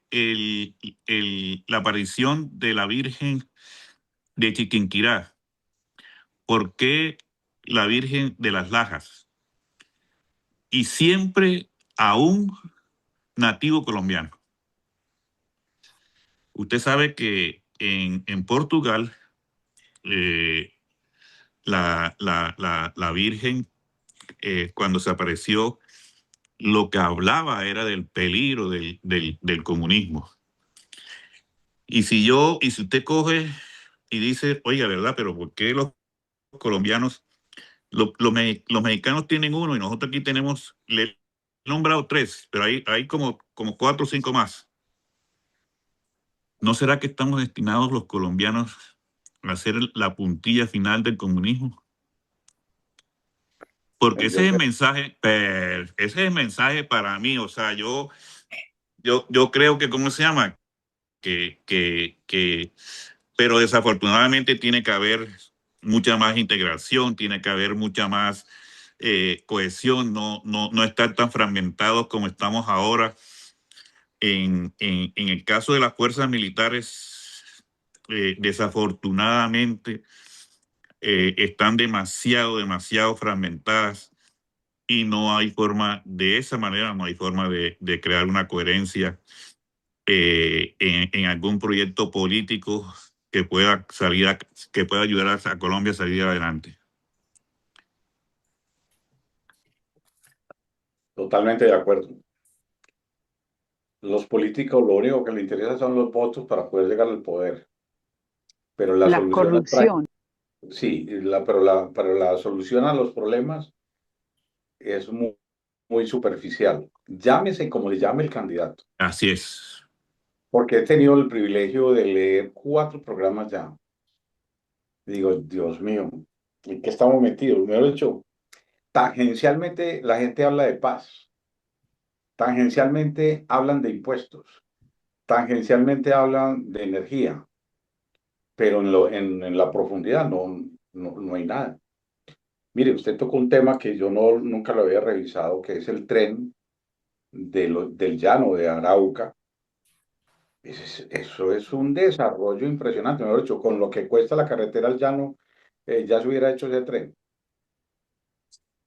la aparición de la Virgen de Chiquinquirá? ¿Por qué la Virgen de las Lajas? Y siempre a un nativo colombiano. Usted sabe que en Portugal eh, la Virgen, cuando se apareció, lo que hablaba era del peligro del comunismo. Y si usted coge y dice, oiga, ¿verdad? Pero ¿por qué los colombianos, los mexicanos tienen uno y nosotros aquí tenemos, le he nombrado tres, pero hay como cuatro o cinco más? ¿No será que estamos destinados los colombianos a ser la puntilla final del comunismo? Porque ese Yo es el creo, mensaje, ese es el mensaje para mí. O sea, yo creo que, ¿cómo se llama? Que pero desafortunadamente tiene que haber mucha más integración, tiene que haber mucha más cohesión, no estar tan fragmentados como estamos ahora. En el caso de las fuerzas militares, desafortunadamente están demasiado fragmentadas y no hay forma, de esa manera no hay forma de crear una coherencia en algún proyecto político que pueda que pueda ayudar a Colombia a salir adelante. Totalmente de acuerdo. Los políticos lo único que les interesa son los votos para poder llegar al poder, pero la La solución al corrupción. sí, pero la solución a los problemas es muy superficial. Llámese como le llame el candidato, Así es. porque he tenido el privilegio de leer 4 programas ya. Digo, Dios mío, ¿en qué estamos metidos? Mejor dicho, tangencialmente la gente habla de paz, tangencialmente hablan de impuestos, tangencialmente hablan de energía, pero en la profundidad no hay nada. Mire, usted tocó un tema que yo nunca lo había revisado, que es el tren del llano de Arauca. Eso es un desarrollo impresionante. Mejor dicho, con lo que cuesta la carretera al llano, ya se hubiera hecho ese tren.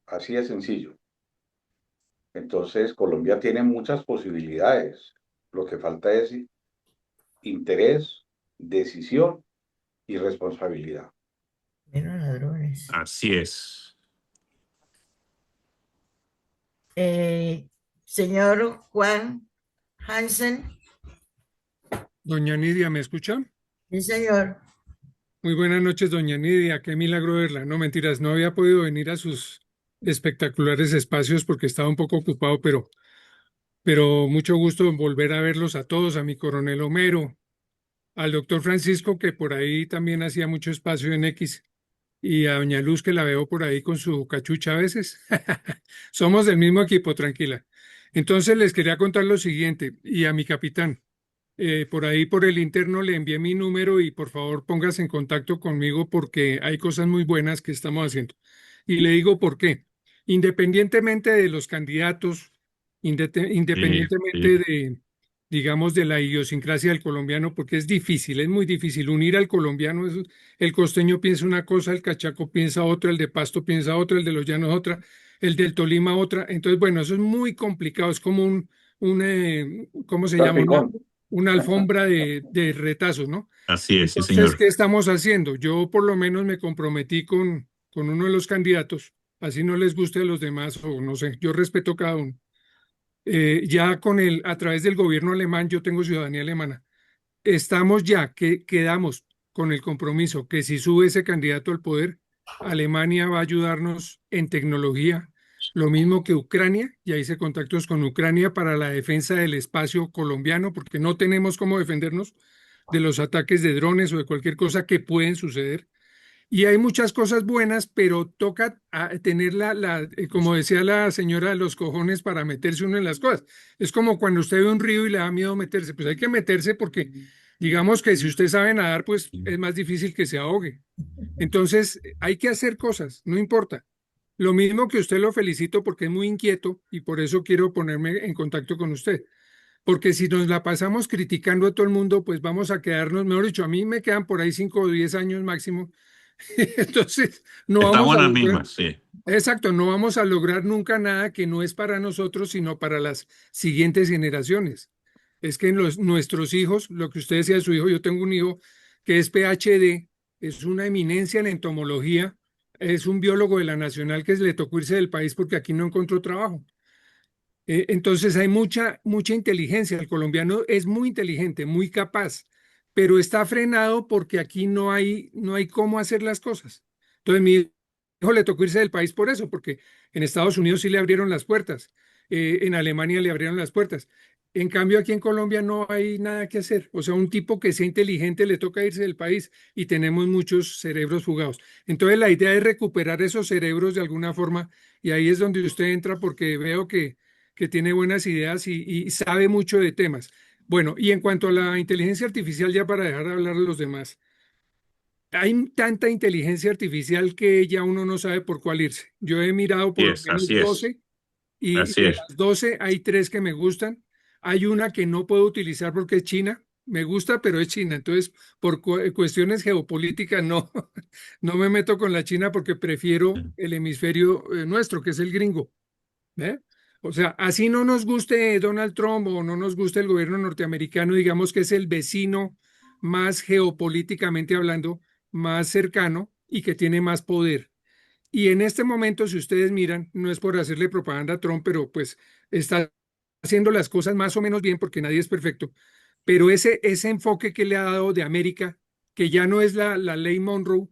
Así de sencillo. Entonces, Colombia tiene muchas posibilidades. Lo que falta es interés, decisión y responsabilidad. Menos ladrones. Así es. Señor Juan Hansen. Doña Nidia, ¿me escucha? Sí, señor. Muy buenas noches, doña Nidia. Qué milagro verla. No, mentiras, no había podido venir a sus espectaculares espacios porque estaba un poco ocupado, pero mucho gusto en volver a verlos a todos, a mi coronel Homero, al doctor Francisco, que por ahí también hacía mucho espacio en X, y a doña Luz, que la veo por ahí con su cachucha a veces. Somos del mismo equipo, tranquila. Entonces les quería contar lo siguiente, y a mi capitán. Por ahí por el interno le envié mi número y por favor póngase en contacto conmigo porque hay cosas muy buenas que estamos haciendo. Y le digo por qué. Independientemente de los candidatos, Sí, independientemente sí. de, digamos, de la idiosincrasia del colombiano, porque es difícil, es muy difícil unir al colombiano. El costeño piensa una cosa, el cachaco piensa otra, el de Pasto piensa otra, el de los llanos otra, el del Tolima otra. Entonces, bueno, eso es muy complicado. Es como ¿cómo se llama? Salpicón. Una alfombra de retazos, ¿no? Así es, sí, Entonces, señor. ¿qué estamos haciendo? Yo por lo menos me comprometí con uno de los candidatos, así no les guste a los demás o no sé, yo respeto cada uno. Ya a través del gobierno alemán, yo tengo ciudadanía alemana, estamos ya, que quedamos con el compromiso que si sube ese candidato al poder, Alemania va a ayudarnos en tecnología, lo mismo que Ucrania, ya hice contactos con Ucrania para la defensa del espacio colombiano, porque no tenemos cómo defendernos de los ataques de drones o de cualquier cosa que pueden suceder. Y hay muchas cosas buenas, pero toca tener como decía la señora, los cojones para meterse uno en las cosas. Es como cuando usted ve un río y le da miedo meterse, pues hay que meterse porque digamos que si usted sabe nadar, pues es más difícil que se ahogue. Entonces hay que hacer cosas, no importa. Lo mismo que usted lo felicito porque es muy inquieto y por eso quiero ponerme en contacto con usted. Porque si nos la pasamos criticando a todo el mundo, pues vamos a quedarnos, mejor dicho, a mí me quedan por ahí 5 o 10 años máximo. Entonces, no vamos Estamos a en las lograr, mismas, sí. exacto, no vamos a lograr nunca nada que no es para nosotros, sino para las siguientes generaciones. Es que nuestros hijos, lo que usted decía de su hijo, yo tengo un hijo que es PhD, es una eminencia en entomología, es un biólogo de la Nacional que le tocó irse del país porque aquí no encontró trabajo. Entonces hay mucha inteligencia. El colombiano es muy inteligente, muy capaz, pero está frenado porque aquí no hay cómo hacer las cosas. Entonces mi hijo le tocó irse del país por eso, porque en Estados Unidos sí le abrieron las puertas, en Alemania le abrieron las puertas. En cambio, aquí en Colombia no hay nada que hacer. O sea, un tipo que sea inteligente le toca irse del país y tenemos muchos cerebros fugados. Entonces, la idea es recuperar esos cerebros de alguna forma y ahí es donde usted entra porque veo que tiene buenas ideas y sabe mucho de temas. Bueno, y en cuanto a la inteligencia artificial, ya para dejar de hablar a los demás, hay tanta inteligencia artificial que ya uno no sabe por cuál irse. Yo he mirado por lo menos así es, 12 y así de es. las 12 hay 3 que me gustan. Hay una que no puedo utilizar porque es China. Me gusta, pero es China. Entonces, por cuestiones geopolíticas, no, no me meto con la China porque prefiero el hemisferio nuestro, que es el gringo. ¿Ve? O sea, así no nos guste Donald Trump o no nos guste el gobierno norteamericano, digamos que es el vecino más geopolíticamente hablando, más cercano y que tiene más poder. Y en este momento, si ustedes miran, no es por hacerle propaganda a Trump, pero pues está haciendo las cosas más o menos bien porque nadie es perfecto. Pero ese enfoque que le ha dado de América, que ya no es la ley Monroe,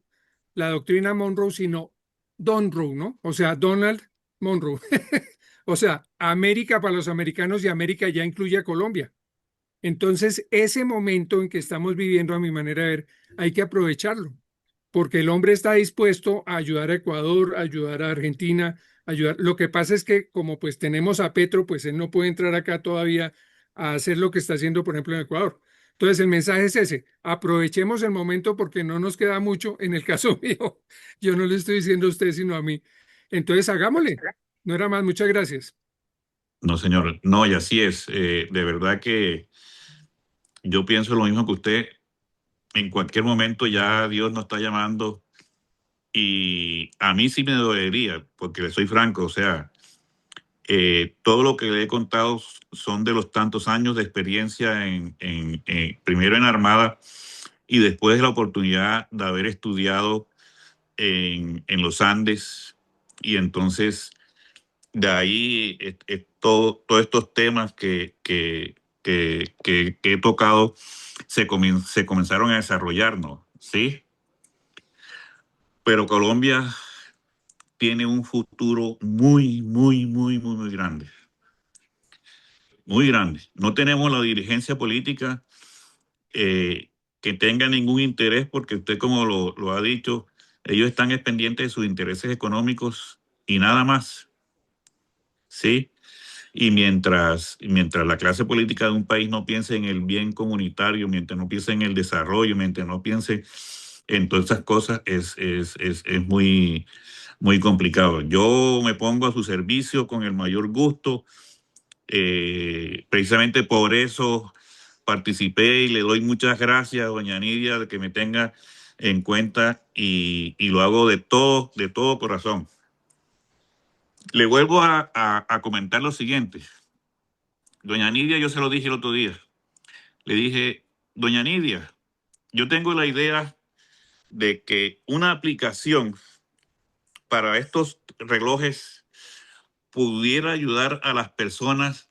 la doctrina Monroe, sino Donroe, ¿no? O sea, Donald Monroe. O sea, América para los americanos y América ya incluye a Colombia. Entonces, ese momento en que estamos viviendo, a mi manera de ver, hay que aprovecharlo porque el hombre está dispuesto a ayudar a Ecuador, a ayudar a Argentina, a ayudar. Lo que pasa es que como pues tenemos a Petro, pues él no puede entrar acá todavía a hacer lo que está haciendo, por ejemplo, en Ecuador. Entonces el mensaje es ese, aprovechemos el momento porque no nos queda mucho. En el caso mío, yo no le estoy diciendo a usted, sino a mí. Entonces hagámosle. No era más, muchas gracias. No, señor, no, y así es. De verdad que yo pienso lo mismo que usted. En cualquier momento ya Dios nos está llamando y a mí sí me dolería, porque le soy franco, o sea, todo lo que le he contado son de los tantos años de experiencia primero en Armada y después la oportunidad de haber estudiado en los Andes y entonces de ahí todos estos temas que he tocado se comenzaron a desarrollarnos, ¿sí? Pero Colombia tiene un futuro muy grande, muy grande. No tenemos la dirigencia política eh, que tenga ningún interés, porque usted, como lo ha dicho, ellos están pendientes de sus intereses económicos y nada más, ¿sí? Y mientras la clase política de un país no piense en el bien comunitario, mientras no piense en el desarrollo, mientras no piense en todas esas cosas, es muy complicado. Yo me pongo a su servicio con el mayor gusto. Precisamente por eso participé y le doy muchas gracias a doña Nidia de que me tenga en cuenta y lo hago de todo corazón. Le vuelvo a comentar lo siguiente. Doña Nidia, yo se lo dije el otro día. Le dije, doña Nidia, yo tengo la idea de que una aplicación para estos relojes pudiera ayudar a las personas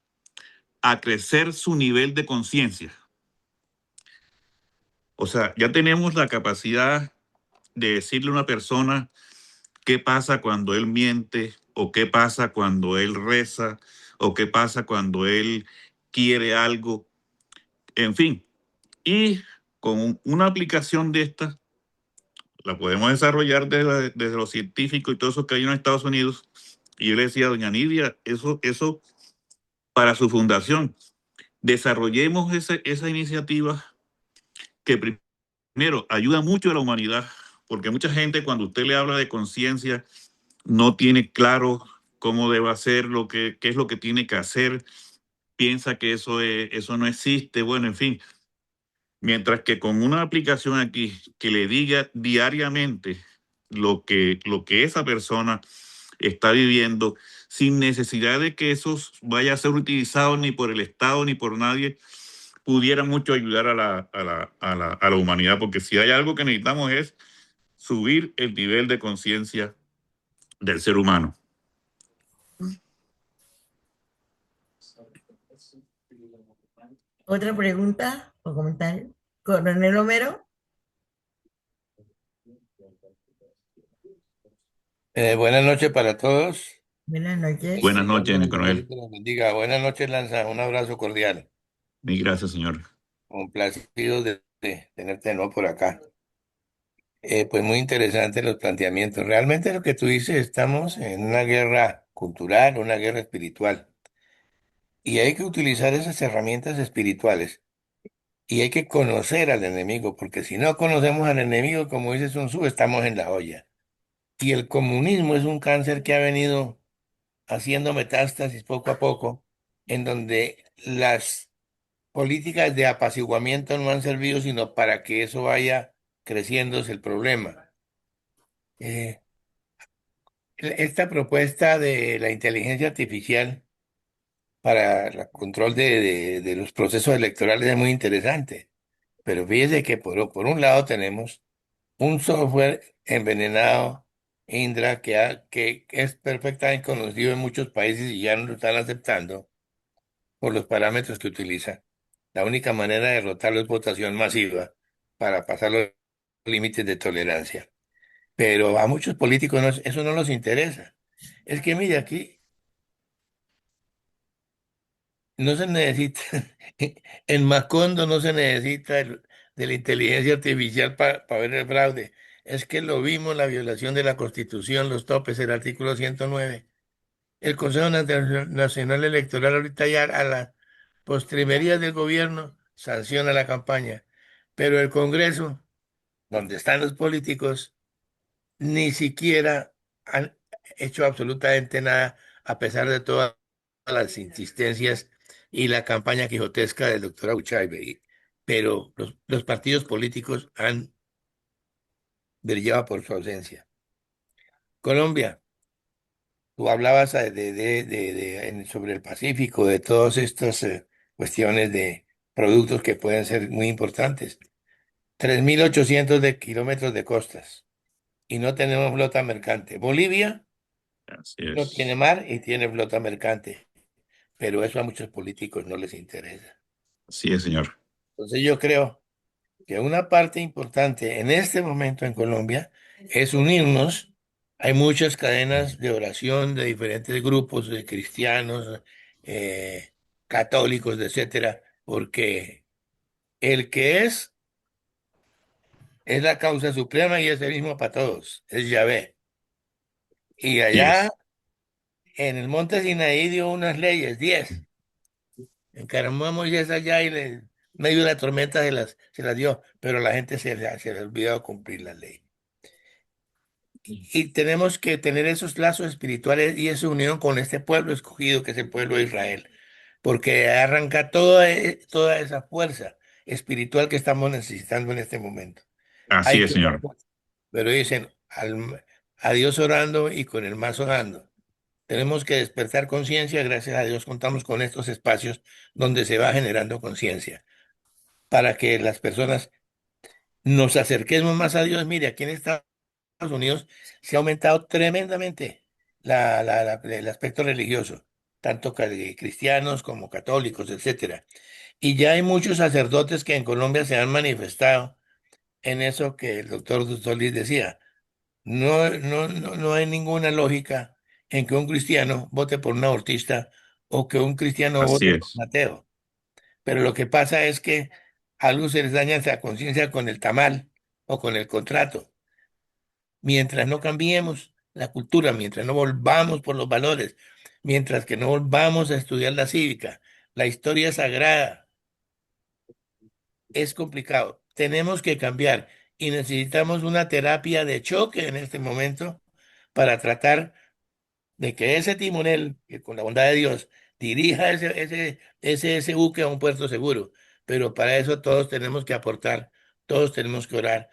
a crecer su nivel de conciencia. O sea, ya tenemos la capacidad de decirle a una persona qué pasa cuando él miente, o qué pasa cuando él reza, o qué pasa cuando él quiere algo, en fin. Y con una aplicación de esta, la podemos desarrollar desde lo científico y todo eso que hay en Estados Unidos. Y yo le decía a doña Nidia, eso para su fundación, desarrollemos esa iniciativa que primero ayuda mucho a la humanidad, porque mucha gente cuando usted le habla de conciencia no tiene claro cómo debe hacer, qué es lo que tiene que hacer, piensa que eso no existe, bueno, en fin. Mientras que con una aplicación aquí que le diga diariamente lo que esa persona está viviendo, sin necesidad de que eso vaya a ser utilizado ni por el Estado ni por nadie, pudiera mucho ayudar a la humanidad, porque si hay algo que necesitamos es subir el nivel de conciencia del ser humano. ¿Otra pregunta o comentario? Coronel Homero, Buenas noches para todos. buenas noches. Buenas noches, mi Dios coronel. te los bendiga. Buenas noches, Lanza. Un abrazo cordial. Mil gracias, señor. Complacido de tenerte de nuevo por acá. Pues muy interesante los planteamientos. Realmente lo que tú dices, estamos en una guerra cultural, una guerra espiritual. Y hay que utilizar esas herramientas espirituales y hay que conocer al enemigo, porque si no conocemos al enemigo, como dice Sun Tzu, estamos en la olla. Y el comunismo es un cáncer que ha venido haciendo metástasis poco a poco, en donde las políticas de apaciguamiento no han servido sino para que eso vaya creciendo es el problema. Eh, esta propuesta de la inteligencia artificial para el control de los procesos electorales es muy interesante, pero fíjese que por un lado tenemos un software envenenado, Indra, que es perfectamente conocido en muchos países y ya no lo están aceptando por los parámetros que utiliza. La única manera de derrotarlo es votación masiva para pasar los límites de tolerancia. Pero a muchos políticos eso no les interesa. Es que, mire, aquí no se necesita, en Macondo no se necesita de la inteligencia artificial para ver el fraude. Es que lo vimos, la violación de la Constitución, los topes, el artículo 109. El Consejo Nacional Electoral ahorita ya a las postrimerías del gobierno sanciona la campaña, pero el Congreso, donde están los políticos, ni siquiera han hecho absolutamente nada a pesar de todas las insistencias y la campaña quijotesca del doctor Abuchaibe. Pero los partidos políticos han brillado por su ausencia. Colombia. Tú hablabas sobre el Pacífico, de todas estas cuestiones de productos que pueden ser muy importantes. 3.800 de kilómetros de costas y no tenemos flota mercante. Bolivia Así no tiene es. mar y tiene flota mercante, pero eso a muchos políticos no les interesa. Así es, señor. Entonces yo creo que una parte importante en este momento en Colombia es unirnos. Hay muchas cadenas de oración de diferentes grupos, de cristianos, católicos, etcétera, porque el que es la causa suprema y es el mismo para todos, es Yahvé. Y Así allá es. en el monte Sinaí dio unas leyes, 10. Encaramó a Moisés allá y medio de la tormenta se las dio, pero la gente se le olvidó cumplir la ley. Y tenemos que tener esos lazos espirituales y esa unión con este pueblo escogido que es el pueblo de Israel, porque arranca toda esa fuerza espiritual que estamos necesitando en este momento. Así Hay es, que, señor. pero dicen, a Dios orando y con el más orando. Tenemos que despertar conciencia, gracias a Dios contamos con estos espacios donde se va generando conciencia, para que las personas nos acerquemos más a Dios. Mire, aquí en Estados Unidos se ha aumentado tremendamente el aspecto religioso, tanto cristianos como católicos, etcétera. Y ya hay muchos sacerdotes que en Colombia se han manifestado en eso que el doctor Solís decía. No hay ninguna lógica en que un cristiano vote por un abortista o que un cristiano Así vote por es. un ateo. Pero lo que pasa es que a algunos se les daña esa conciencia con el tamal o con el contrato. Mientras no cambiemos la cultura, mientras no volvamos por los valores, mientras que no volvamos a estudiar la cívica, la historia sagrada, es complicado. Tenemos que cambiar y necesitamos una terapia de choque en este momento para tratar de que ese timonel, que con la bondad de Dios, dirija ese buque a un puerto seguro. Pero para eso todos tenemos que aportar, todos tenemos que orar,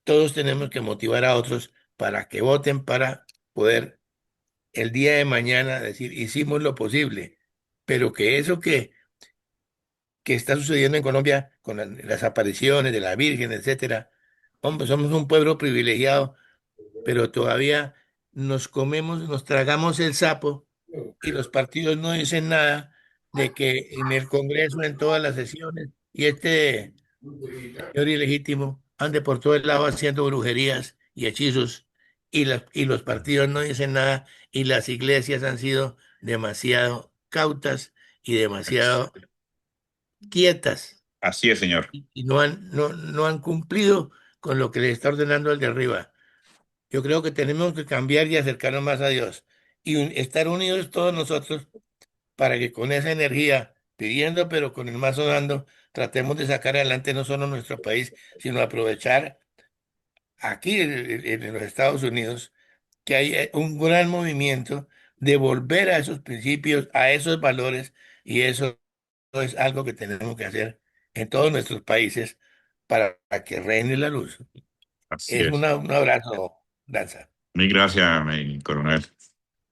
todos tenemos que motivar a otros para que voten para poder el día de mañana decir, hicimos lo posible, pero que eso que está sucediendo en Colombia con las apariciones de la Virgen, etcétera, hombre, somos un pueblo privilegiado, pero todavía nos tragamos el sapo y los partidos no dicen nada de que en el Congreso, en todas las sesiones, y este señor ilegítimo ande por todo el lado haciendo brujerías y hechizos, y los partidos no dicen nada, y las iglesias han sido demasiado cautas y demasiado quietas, Así es, señor. y no han cumplido con lo que le está ordenando el de arriba. Yo creo que tenemos que cambiar y acercarnos más a Dios y estar unidos todos nosotros para que con esa energía, pidiendo pero con el mazo dando, tratemos de sacar adelante no solo nuestro país, sino aprovechar aquí en los Estados Unidos que hay un gran movimiento de volver a esos principios, a esos valores, y eso es algo que tenemos que hacer en todos nuestros países para que reine la luz. Así Es es. un abrazo, Danza. Mil gracias, mi coronel.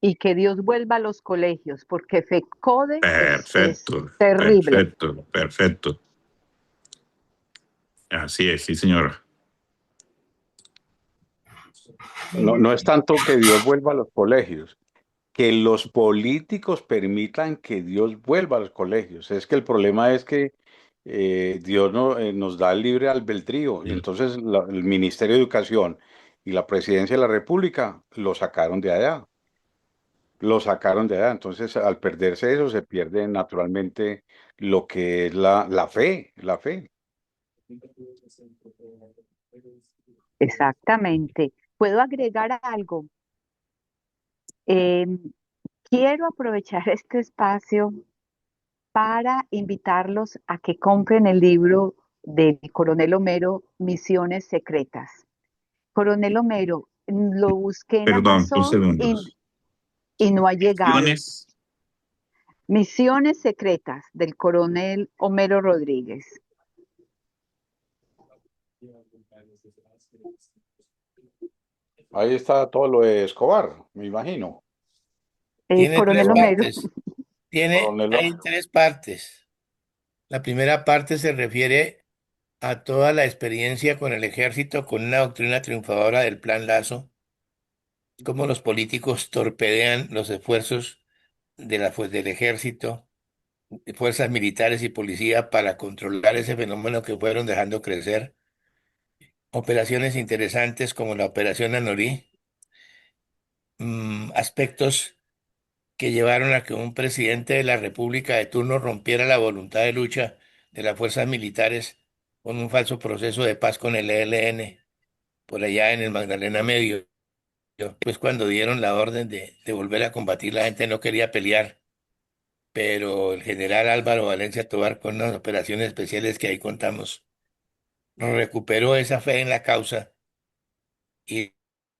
Y que Dios vuelva a los colegios, porque FECODE es Perfecto, terrible. perfecto, perfecto. Así es, sí, señora. No es tanto que Dios vuelva a los colegios, que los políticos permitan que Dios vuelva a los colegios. Es que el problema es que Dios no, nos da el libre albedrío, y entonces el Ministerio de Educación y la Presidencia de la República lo sacaron de allá. Lo sacaron de allá. Entonces, al perderse eso, se pierde naturalmente lo que es la fe, la fe. Exactamente. ¿Puedo agregar algo? Eh, Quiero aprovechar este espacio para invitarlos a que compren el libro del Coronel Homero, Misiones Secretas. Coronel Homero, lo busqué en Perdón, un Amazon segundo. y no ha llegado. Misiones. Misiones Secretas del Coronel Homero Rodríguez. Ahí está todo lo de Escobar, me imagino. Tiene tres Coronel Homero. partes. Coronel, Hay tres partes. La primera parte se refiere a toda la experiencia con el ejército, con una doctrina triunfadora del Plan Lazo, cómo los políticos torpedean los esfuerzos del ejército, de fuerzas militares y policía para controlar ese fenómeno que fueron dejando crecer. Operaciones interesantes como la Operación Anorí, aspectos que llevaron a que un presidente de la República de turno rompiera la voluntad de lucha de las fuerzas militares con un falso proceso de paz con el ELN por allá en el Magdalena Medio. Pues cuando dieron la orden de volver a combatir, la gente no quería pelear, pero el general Álvaro Valencia Tovar, con unas operaciones especiales que ahí contamos, recuperó esa fe en la causa y,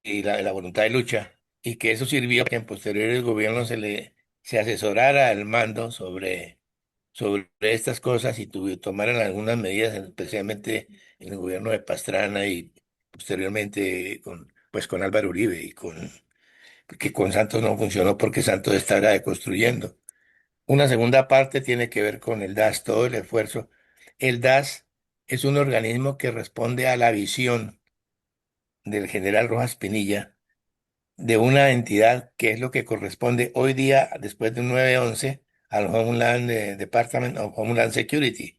la voluntad de lucha, y que eso sirvió que en posteriores gobiernos se asesorara al mando sobre estas cosas y tomaran algunas medidas, especialmente en el gobierno de Pastrana y posteriormente con Álvaro Uribe y que con Santos no funcionó porque Santos estaba deconstruyendo. Una segunda parte tiene que ver con el DAS, todo el esfuerzo. El DAS es un organismo que responde a la visión del general Rojas Pinilla de una entidad que es lo que corresponde hoy día, después de un 9/11, al Homeland Department of Homeland Security,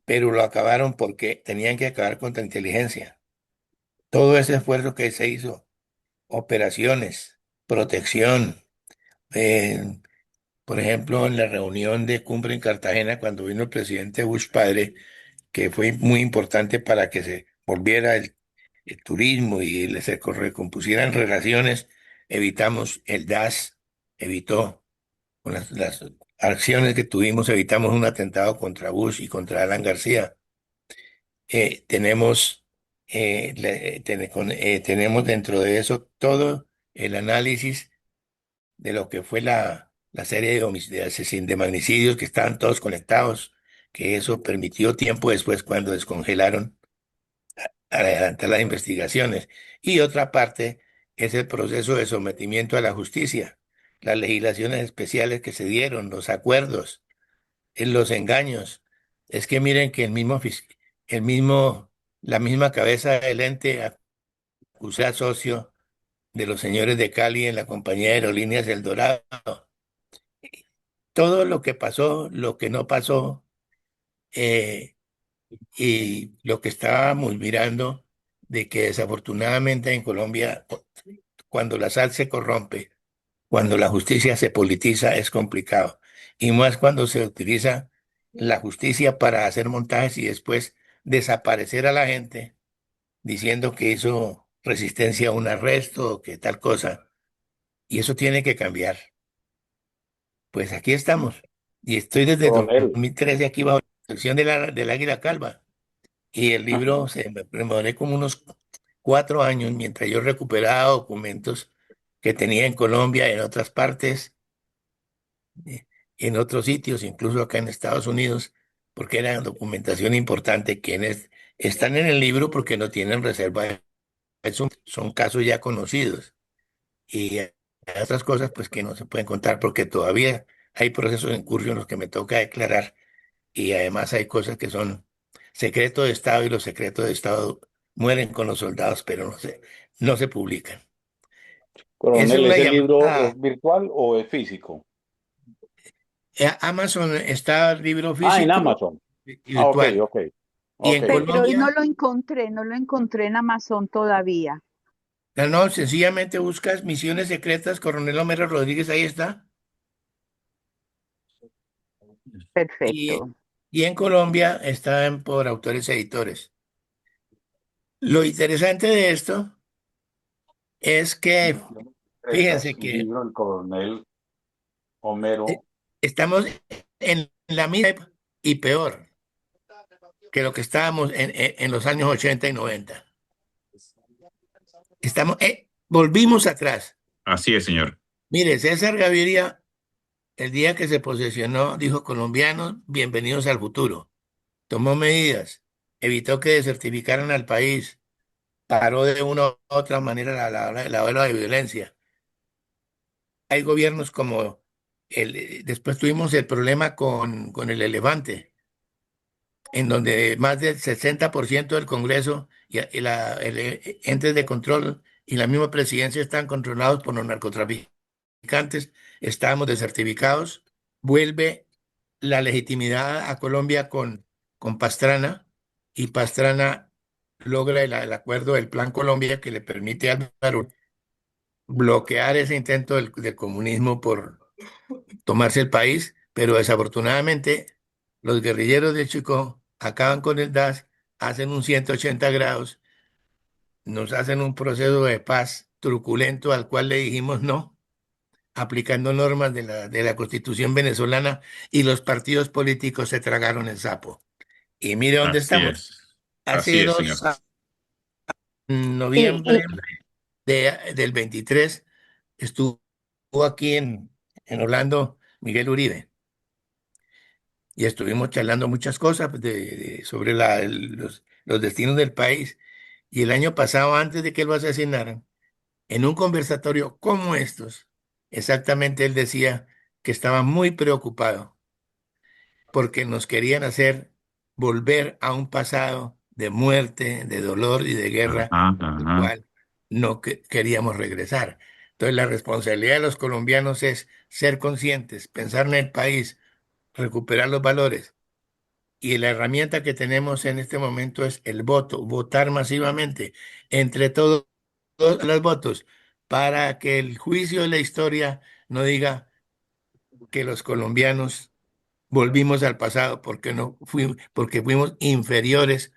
pero lo acabaron porque tenían que acabar contra inteligencia. Todo ese esfuerzo que se hizo, operaciones, protección, eh, por ejemplo, en la reunión de cumbre en Cartagena, cuando vino el presidente Bush padre, que fue muy importante para que se volviera el turismo y se recompusieran relaciones, evitamos el DAS, evitó con las acciones que tuvimos, evitamos un atentado contra Bush y contra Alan García. Tenemos, tenemos dentro de eso todo el análisis de lo que fue la serie de magnicidios que estaban todos conectados, que eso permitió tiempo después cuando descongelaron adelantar las investigaciones. Y otra parte es el proceso de sometimiento a la justicia, las legislaciones especiales que se dieron, los acuerdos, los engaños. Es que miren que el mismo, la misma cabeza del ente acusó a socio de los señores de Cali en la compañía de aerolíneas El Dorado. Todo lo que pasó, lo que no pasó, eh, y lo que estábamos mirando de que desafortunadamente en Colombia, cuando la sal se corrompe, cuando la justicia se politiza, es complicado. Y más cuando se utiliza la justicia para hacer montajes y después desaparecer a la gente diciendo que hizo resistencia a un arresto o que tal cosa. Y eso tiene que cambiar. Pues aquí estamos. Y estoy desde coronel, 2013 aquí. sección del águila calva. Y el libro me demoré como unos 4 años mientras yo recuperaba documentos que tenía en Colombia, en otras partes, eh, en otros sitios, incluso acá en Estados Unidos, porque era documentación importante que están en el libro porque no tienen reserva. Son casos ya conocidos. Y hay otras cosas pues que no se pueden contar porque todavía hay procesos en curso en los que me toca declarar y además hay cosas que son secreto de Estado y los secretos de Estado mueren con los soldados, pero no se publican. Esa es Coronel, una ¿ese libro es llamada. virtual o es físico? Amazon está el libro Ah, en físico Amazon. y Ah, ok, virtual. ok. Y Ok. en Pero hoy Colombia, no lo encontré en Amazon todavía. no, sencillamente buscas Misiones Secretas, Coronel Homero Rodríguez, ahí está. Y, Perfecto. y en Colombia está por autores editores. Lo interesante de esto es que, Secretas, fíjense un que libro del coronel eh, Homero. estamos en la misma y peor que lo que estábamos en los años 80 y 90. Volvimos atrás. Así es, señor. Mire, César Gaviria, el día que se posesionó, dijo: colombianos, bienvenidos al futuro. Tomó medidas, evitó que desertificaran al país, paró de una u otra manera la ola de violencia. Hay gobiernos como después tuvimos el problema con el elefante, en donde más del 60% del Congreso y entes de control y la misma presidencia están controlados por los narcotraficantes, estábamos desertificados. Vuelve la legitimidad a Colombia con Pastrana, y Pastrana logra el acuerdo del Plan Colombia que le permite a Álvaro bloquear ese intento del comunismo por tomarse el país, pero desafortunadamente los guerrilleros de Chico acaban con el DAS, hacen un 180 grados, nos hacen un proceso de paz truculento al cual le dijimos no, aplicando normas de la Constitución venezolana, y los partidos políticos se tragaron el sapo. Y mire dónde Así estamos. es. Así Hace es, señor. en Y, noviembre y, del 23 estuvo aquí en Orlando Miguel Uribe. Y estuvimos charlando muchas cosas pues, sobre los destinos del país. Y el año pasado, antes de que lo asesinaran, en un conversatorio como estos, exactamente él decía que estaba muy preocupado porque nos querían hacer volver a un pasado de muerte, de dolor y de guerra, Ajá, al ajá. cual no queríamos regresar. Entonces, la responsabilidad de los colombianos es ser conscientes, pensar en el país, recuperar los valores. Y la herramienta que tenemos en este momento es el voto, votar masivamente entre todos los votos para que el juicio de la historia no diga que los colombianos volvimos al pasado porque no fuimos, porque fuimos inferiores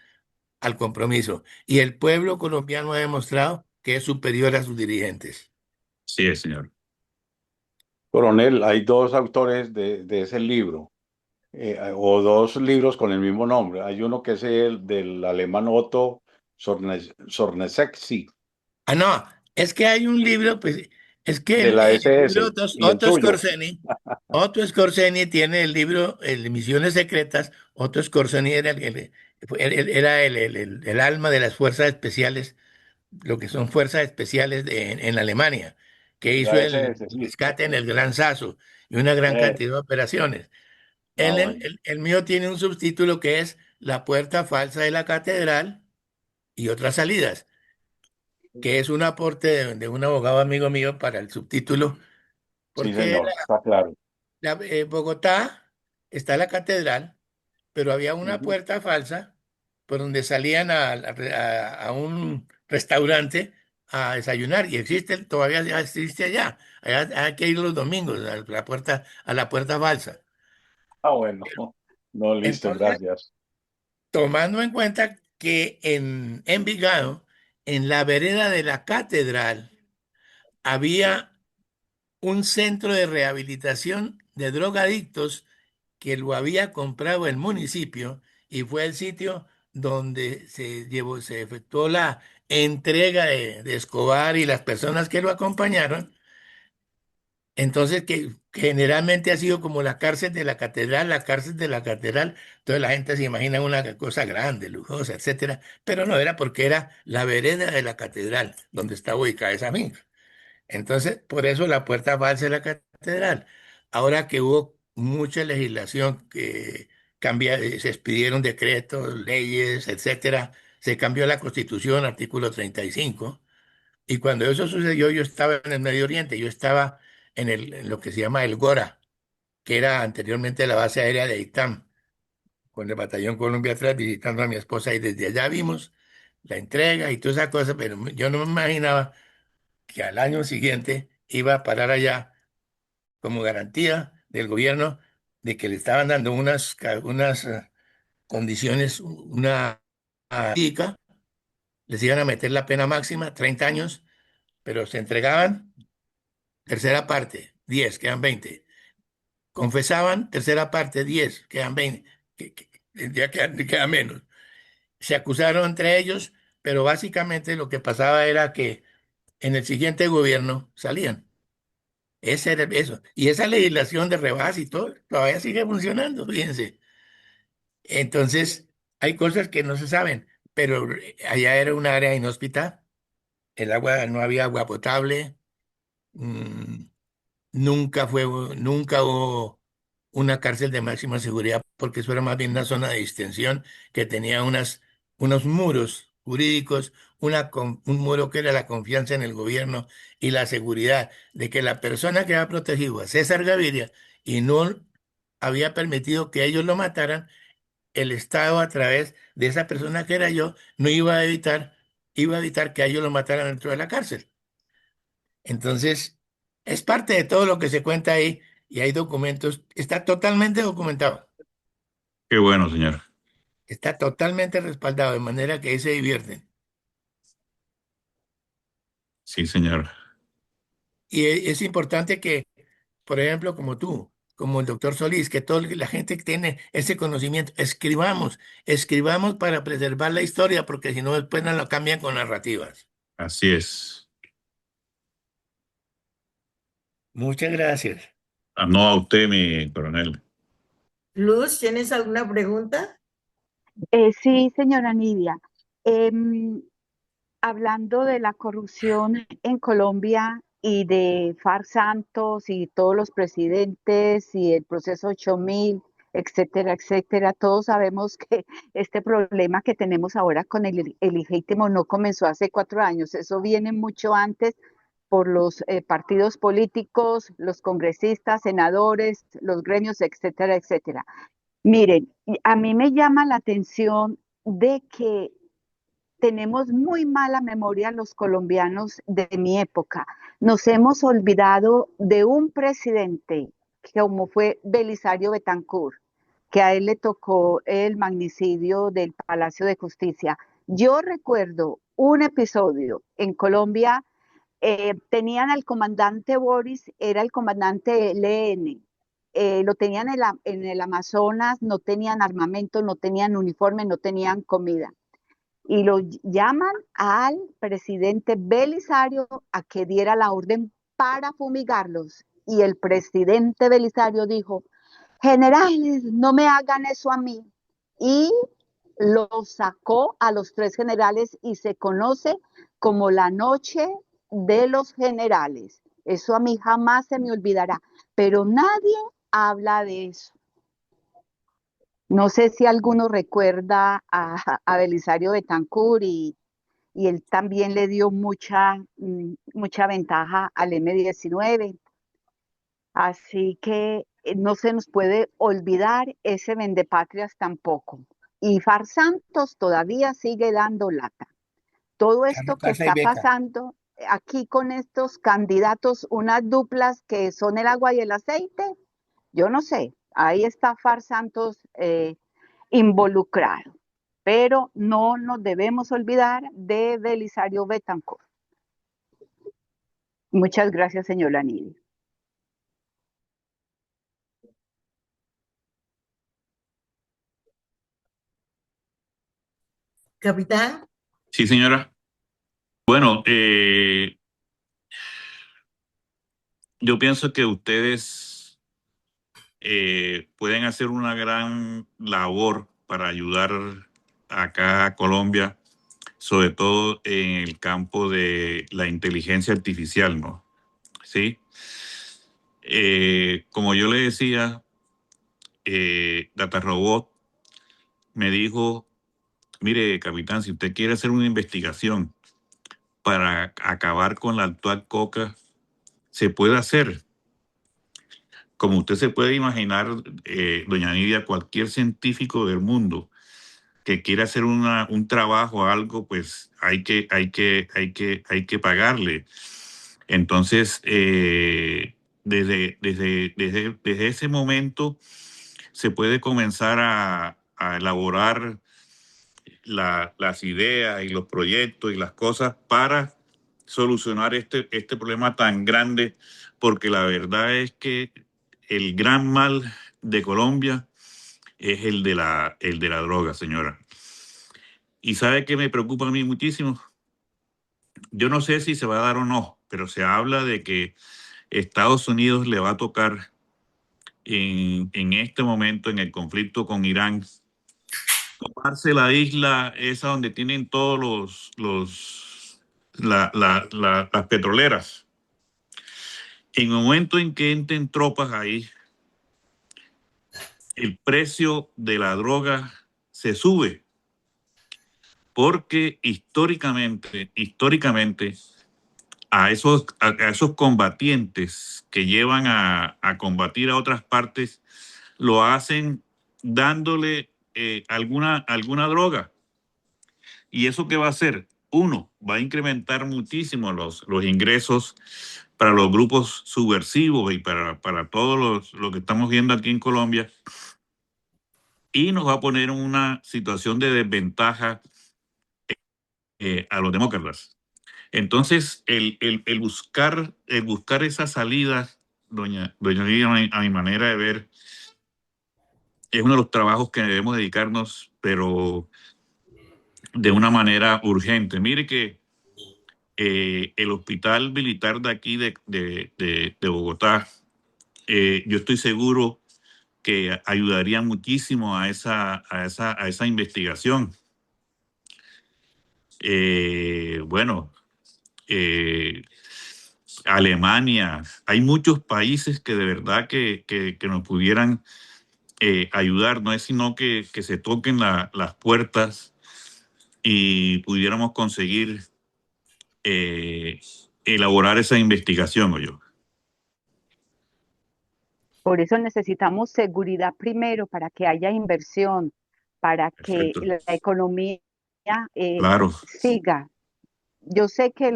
al compromiso. Y el pueblo colombiano ha demostrado que es superior a sus dirigentes. Sí es, señor. Coronel, hay dos autores de ese libro, o dos libros con el mismo nombre. Hay uno que es el del alemán Otto Zornesek, No, es que hay un libro, pues, es que de la el libro SS, y el tuyo. Otto Skorzeny tiene el libro el Misiones Secretas. Otto Skorzeny era el alma de las fuerzas especiales, lo que son fuerzas especiales en Alemania, que hizo La el SS, sí. rescate en el Gran Saso y una gran Eh, cantidad de operaciones. ah, El, bueno. el, el mío tiene un subtítulo que es La puerta falsa de la catedral y otras salidas, que es un aporte de un abogado amigo mío para el subtítulo, Sí, porque señor, está claro. Bogotá está la catedral, pero había una Ujú. puerta falsa por donde salían a un restaurante a desayunar, y todavía existe allá. Allá hay que ir los domingos a la puerta falsa. Ah, bueno. No, listo, Entonces, gracias. tomando en cuenta que en Envigado, en la vereda de la catedral, había un centro de rehabilitación de drogadictos que lo había comprado el municipio y fue el sitio donde se efectuó la entrega de Escobar y las personas que lo acompañaron. Entonces, que generalmente ha sido como la cárcel de la catedral, la cárcel de la catedral. Entonces la gente se imagina una cosa grande, lujosa, etcétera, pero no era porque era la vereda de la catedral donde está ubicada esa finca. Entonces, por eso la puerta falsa de la catedral. Ahora que hubo mucha legislación que se expidieron decretos, leyes, etcétera, se cambió la Constitución, artículo 35, y cuando eso sucedió, yo estaba en el Medio Oriente, yo estaba en lo que se llama el Gora, que era anteriormente la base aérea de Itam, con el Batallón Colombia atrás, visitando a mi esposa, y desde allá vimos la entrega y toda esa cosa, pero yo no me imaginaba que al año siguiente iba a parar allá como garantía del gobierno de que le estaban dando unas condiciones, una jurídica, les iban a meter la pena máxima, 30 años, pero se entregaban tercera parte, 10, quedan 20. Confesaban, tercera parte, 10, quedan 20, ya queda menos. Se acusaron entre ellos, pero básicamente lo que pasaba era que en el siguiente gobierno salían. Ese era eso. Y esa legislación de rebase y todo todavía sigue funcionando, fíjense. Entonces, hay cosas que no se saben, pero allá era un área inhóspita, el agua, no había agua potable, mm, nunca hubo una cárcel de máxima seguridad, porque eso era más bien una zona de distensión que tenía unos muros jurídicos, un muro que era la confianza en el gobierno y la seguridad de que la persona que había protegido a César Gaviria y no había permitido que ellos lo mataran, el Estado a través de esa persona que era yo, no iba a evitar que a ellos lo mataran dentro de la cárcel. Entonces, es parte de todo lo que se cuenta ahí y hay documentos, está totalmente documentado, Qué bueno, señor. está totalmente respaldado, de manera que ahí se divierten. Sí, señor. Y es importante que, por ejemplo, como tú, como el doctor Solís, que toda la gente que tiene ese conocimiento, escribamos para preservar la historia, porque si no, después nos la cambian con narrativas. Así es. Muchas gracias. Ah, no a usted, mi coronel. Luz, ¿tienes alguna pregunta? Sí, señora Nidia. Em, Hablando de la corrupción en Colombia y de Far Santos y todos los presidentes y el proceso 8000, etcétera, etcétera, todos sabemos que este problema que tenemos ahora con el ilegítimo no comenzó hace 4 años, eso viene mucho antes por los partidos políticos, los congresistas, senadores, los gremios, etcétera, etcétera. Miren, a mí me llama la atención de que tenemos muy mala memoria los colombianos de mi época. Nos hemos olvidado de un presidente como fue Belisario Betancur, que a él le tocó el magnicidio del Palacio de Justicia. Yo recuerdo un episodio en Colombia, tenían al comandante Boris, era el comandante LN, lo tenían en el Amazonas, no tenían armamento, no tenían uniforme, no tenían comida y lo llaman al presidente Belisario a que diera la orden para fumigarlos. Y el presidente Belisario dijo, generales, no me hagan eso a mí. Y los sacó a los 3 generales y se conoce como la noche de los generales. Eso a mí jamás se me olvidará, pero nadie habla de eso. No sé si alguno recuerda a Belisario Betancur y él también le dio mucha ventaja al M-19. Así que no se nos puede olvidar ese vendepatrias tampoco. Y Far Santos todavía sigue dando lata. Todo Carlos esto que Casa y está Beca. pasando aquí con estos candidatos, unas duplas que son el agua y el aceite, yo no sé, ahí está Far Santos involucrado, pero no nos debemos olvidar de Belisario Betancourt. Muchas gracias, señora Nidia. Capitán, Sí, señora. Bueno, yo pienso que ustedes pueden hacer una gran labor para ayudar acá a Colombia, sobre todo en el campo de la inteligencia artificial, ¿no? Sí. Como yo le decía, DataRobot me dijo, mire, capitán, si usted quiere hacer una investigación para acabar con la actual coca, se puede hacer. Como usted se puede imaginar, doña Nidia, cualquier científico del mundo que quiera hacer un trabajo o algo, pues hay que pagarle. Entonces, desde ese momento se puede comenzar a elaborar las ideas y los proyectos y las cosas para solucionar este problema tan grande, porque la verdad es que el gran mal de Colombia es el de la droga, señora. Y sabe que me preocupa a mí muchísimo. Yo no sé si se va a dar o no, pero se habla de que Estados Unidos le va a tocar en este momento, en el conflicto con Irán, tomarse la isla esa donde tienen todos las petroleras. En el momento en que entren tropas ahí, el precio de la droga se sube, porque históricamente, a esos combatientes que llevan a combatir a otras partes, lo hacen dándole alguna droga. ¿Y eso qué va a hacer? Uno, va a incrementar muchísimo los ingresos para los grupos subversivos y para todos lo que estamos viendo aquí en Colombia, y nos va a poner en una situación de desventaja a los demócratas. Entonces, el buscar esa salida, doña Lidia, a mi manera de ver, es uno de los trabajos que debemos dedicarnos, pero de una manera urgente. Mire que el hospital militar de aquí de Bogotá, yo estoy seguro que ayudaría muchísimo a esa investigación. Bueno, eh, Alemania, hay muchos países que de verdad que nos pudieran ayudar. No es sino que se toquen las puertas y pudiéramos conseguir eh, elaborar esa investigación, o yo. Por eso necesitamos seguridad primero para que haya inversión, para que Perfecto. la economía Claro, siga. Yo sé que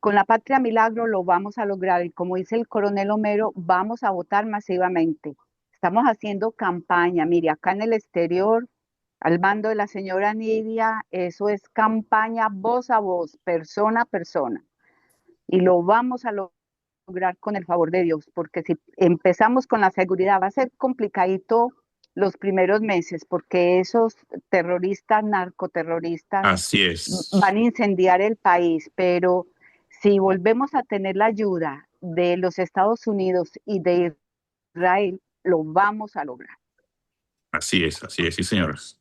con la Patria Milagro lo vamos a lograr y como dice el coronel Homero, vamos a votar masivamente. Estamos haciendo campaña, mire, acá en el exterior, al mando de la señora Nidia, eso es campaña voz a voz, persona a persona. Y lo vamos a lograr con el favor de Dios, porque si empezamos con la seguridad va a ser complicadito los primeros meses, porque esos terroristas, narcoterroristas, así van es. a incendiar el país, pero si volvemos a tener la ayuda de los Estados Unidos y de Israel, lo vamos a lograr. Así es, sí, señoras.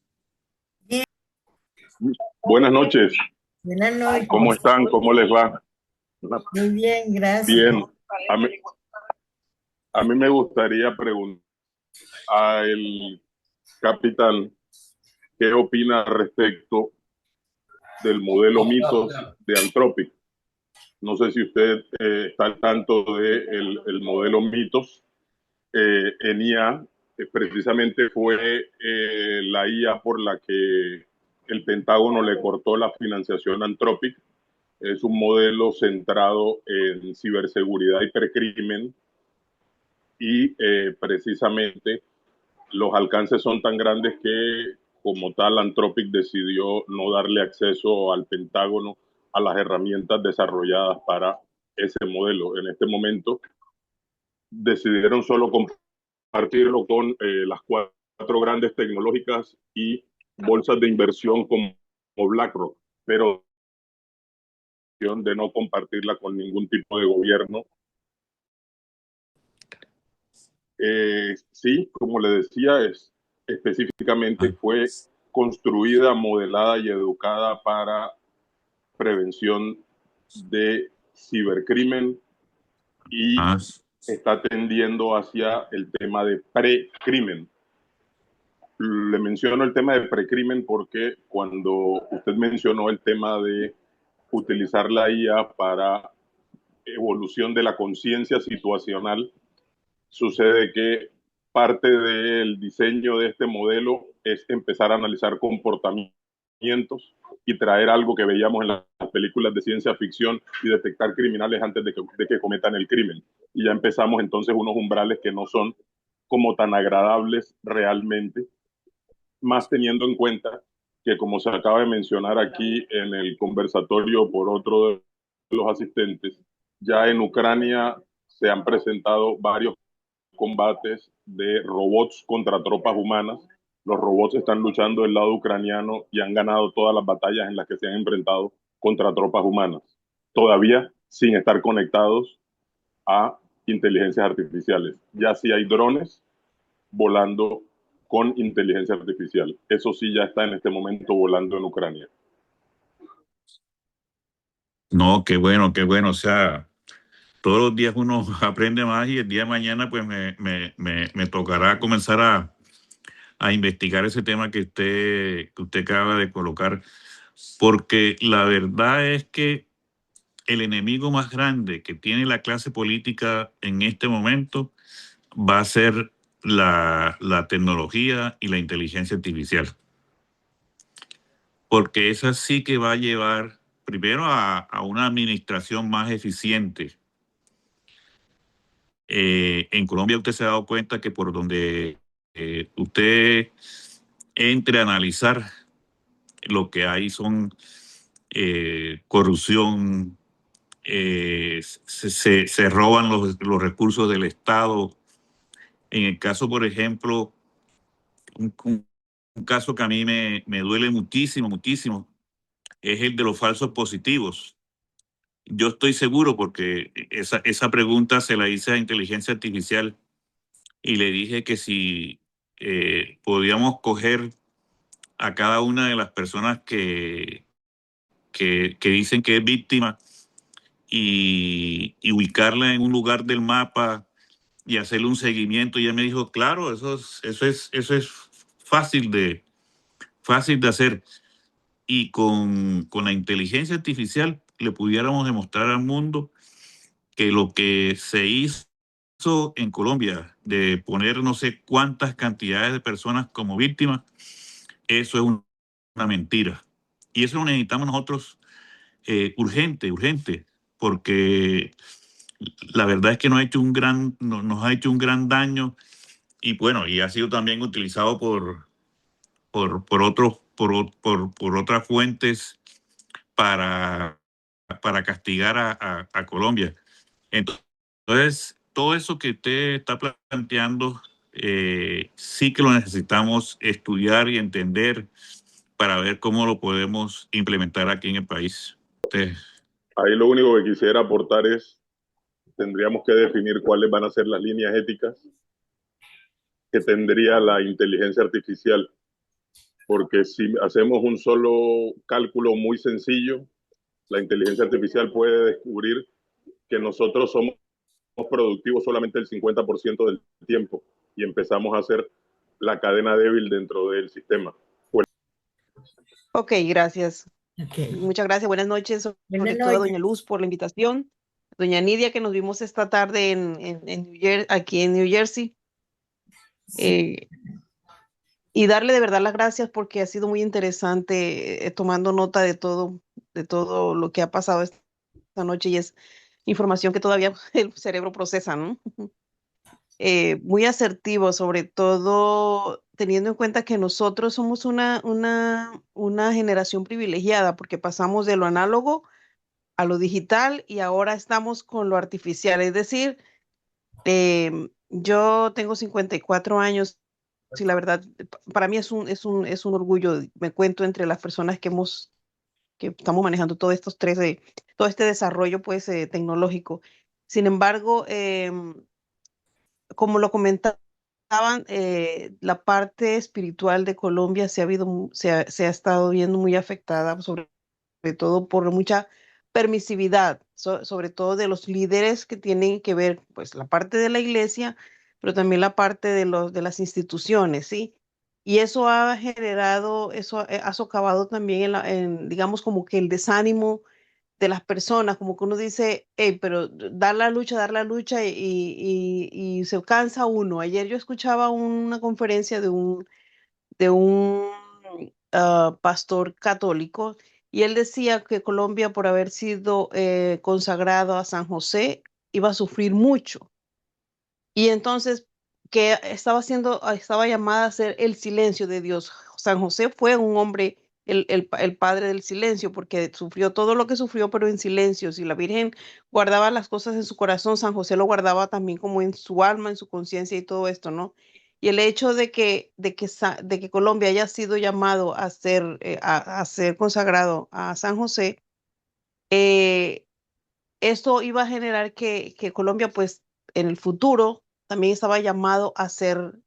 Buenas noches, buenas noches. ¿cómo están? ¿Cómo les va? Muy bien, gracias. Bien, a mí me gustaría preguntar al capitán qué opina respecto del modelo Mitos de Anthropic. No sé si usted está al tanto del el modelo Mitos. En IA, precisamente fue la IA por la que el Pentágono le cortó la financiación a Anthropic. Es un modelo centrado en ciberseguridad y precrimen y precisamente los alcances son tan grandes que como tal Anthropic decidió no darle acceso al Pentágono a las herramientas desarrolladas para ese modelo. En este momento decidieron solo compartirlo con las cuatro grandes tecnológicas y bolsas de inversión como BlackRock, pero de no compartirla con ningún tipo de gobierno. Sí, como le decía, específicamente fue construida, modelada y educada para prevención de cibercrimen y está tendiendo hacia el tema de precrimen. Le menciono el tema de precrimen porque cuando usted mencionó el tema de utilizar la IA para evolución de la conciencia situacional, sucede que parte del diseño de este modelo es empezar a analizar comportamientos y traer algo que veíamos en las películas de ciencia ficción y detectar criminales antes de que cometan el crimen. Y ya empezamos entonces unos umbrales que no son como tan agradables realmente, más teniendo en cuenta que, como se acaba de mencionar aquí en el conversatorio por otro de los asistentes, ya en Ucrania se han presentado varios combates de robots contra tropas humanas. Los robots están luchando del lado ucraniano y han ganado todas las batallas en las que se han enfrentado contra tropas humanas, todavía sin estar conectados a inteligencias artificiales. Ya sí hay drones volando con inteligencia artificial. Eso sí ya está en este momento volando en Ucrania. No, qué bueno, qué bueno. O sea, todos los días uno aprende más y el día de mañana pues me tocará comenzar a investigar ese tema que usted acaba de colocar, porque la verdad es que el enemigo más grande que tiene la clase política en este momento va a ser la tecnología y la inteligencia artificial, porque esa sí que va a llevar primero a una administración más eficiente. En Colombia usted se ha dado cuenta que por donde usted entre a analizar, lo que hay son corrupción, se roban los recursos del Estado. En el caso, por ejemplo, un caso que a mí me duele muchísimo, muchísimo, es el de los falsos positivos. Yo estoy seguro porque esa pregunta se la hice a inteligencia artificial y le dije que si podíamos coger a cada una de las personas que dicen que es víctima y ubicarla en un lugar del mapa y hacerle un seguimiento. Y ella me dijo, claro, eso es fácil de hacer. Y con la inteligencia artificial le pudiéramos demostrar al mundo que lo que se hizo en Colombia, de poner no sé cuántas cantidades de personas como víctimas, eso es una mentira. Y eso lo necesitamos nosotros urgente, porque la verdad es que nos ha hecho un gran daño y bueno, y ha sido también utilizado por otras fuentes para, para castigar a Colombia. Entonces, todo eso que usted está planteando, sí que lo necesitamos estudiar y entender para ver cómo lo podemos implementar aquí en el país. Ahí lo único que quisiera aportar es, tendríamos que definir cuáles van a ser las líneas éticas que tendría la inteligencia artificial, porque si hacemos un solo cálculo muy sencillo, la inteligencia artificial puede descubrir que nosotros somos productivos solamente el 50% del tiempo y empezamos a hacer la cadena débil dentro del sistema. Ok, gracias. Okay. Muchas gracias. Buenas noches, sobre Buenas todo a noches. doña Luz por la invitación. Doña Nidia, que nos vimos esta tarde aquí en New Jersey. Sí. Y darle de verdad las gracias porque ha sido muy interesante tomando nota de todo lo que ha pasado esta noche y es información que todavía el cerebro procesa, ¿no? Muy asertivo, sobre todo teniendo en cuenta que nosotros somos una generación privilegiada porque pasamos de lo análogo a lo digital y ahora estamos con lo artificial. Es decir, yo tengo 54 años sí, la verdad, para mí es un orgullo. Me cuento entre las personas que estamos manejando todos estos todo este desarrollo pues tecnológico. Sin embargo, como lo comentaban, la parte espiritual de Colombia se ha estado viendo muy afectada, sobre todo por mucha permisividad, sobre todo de los líderes que tienen que ver, pues, la parte de la iglesia, pero también la parte de las instituciones, ¿sí? Y eso ha generado, ha socavado también digamos, como que el desánimo de las personas, como que uno dice, hey, pero dar la lucha y se cansa uno. Ayer yo escuchaba una conferencia de un pastor católico y él decía que Colombia, por haber sido consagrado a San José, iba a sufrir mucho. Y entonces que estaba llamada a ser el silencio de Dios. San José fue un hombre, el padre del silencio, porque sufrió todo lo que sufrió, pero en silencio. Si la Virgen guardaba las cosas en su corazón, San José lo guardaba también como en su alma, en su conciencia y todo esto, ¿no? Y el hecho de que Colombia haya sido llamado a ser consagrado a San José, eh, esto iba a generar que Colombia, pues, en el futuro también estaba llamado a ser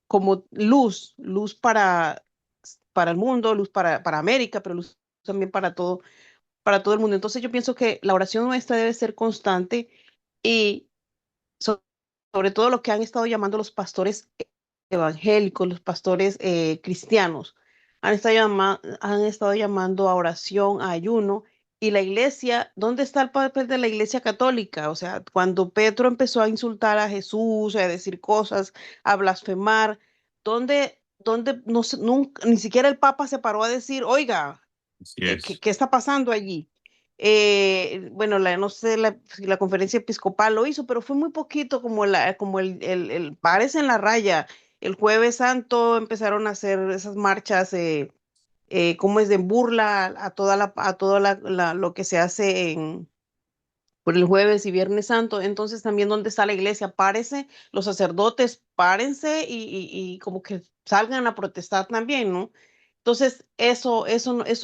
como luz para el mundo, luz para América, pero luz también para todo el mundo. Entonces yo pienso que la oración nuestra debe ser constante y so- sobre todo lo que han estado llamando los pastores evangélicos, los pastores cristianos, han estado llamando a oración, a ayuno, y la iglesia, ¿dónde está el papel de la iglesia católica? O sea, cuando Pedro empezó a insultar a Jesús, a decir cosas, a blasfemar, ¿dónde no, nunca, ni siquiera el Papa se paró a decir, oiga, Así ¿qué está pasando allí? Bueno, no sé si la conferencia episcopal lo hizo, pero fue muy poquito como el pares en la raya. El Jueves Santo empezaron a hacer esas marchas, como es de burla lo que se hace por el Jueves y Viernes Santo. Entonces también ¿dónde está la iglesia? Párese, los sacerdotes, párense y como que salgan a protestar también, ¿no? Entonces, eso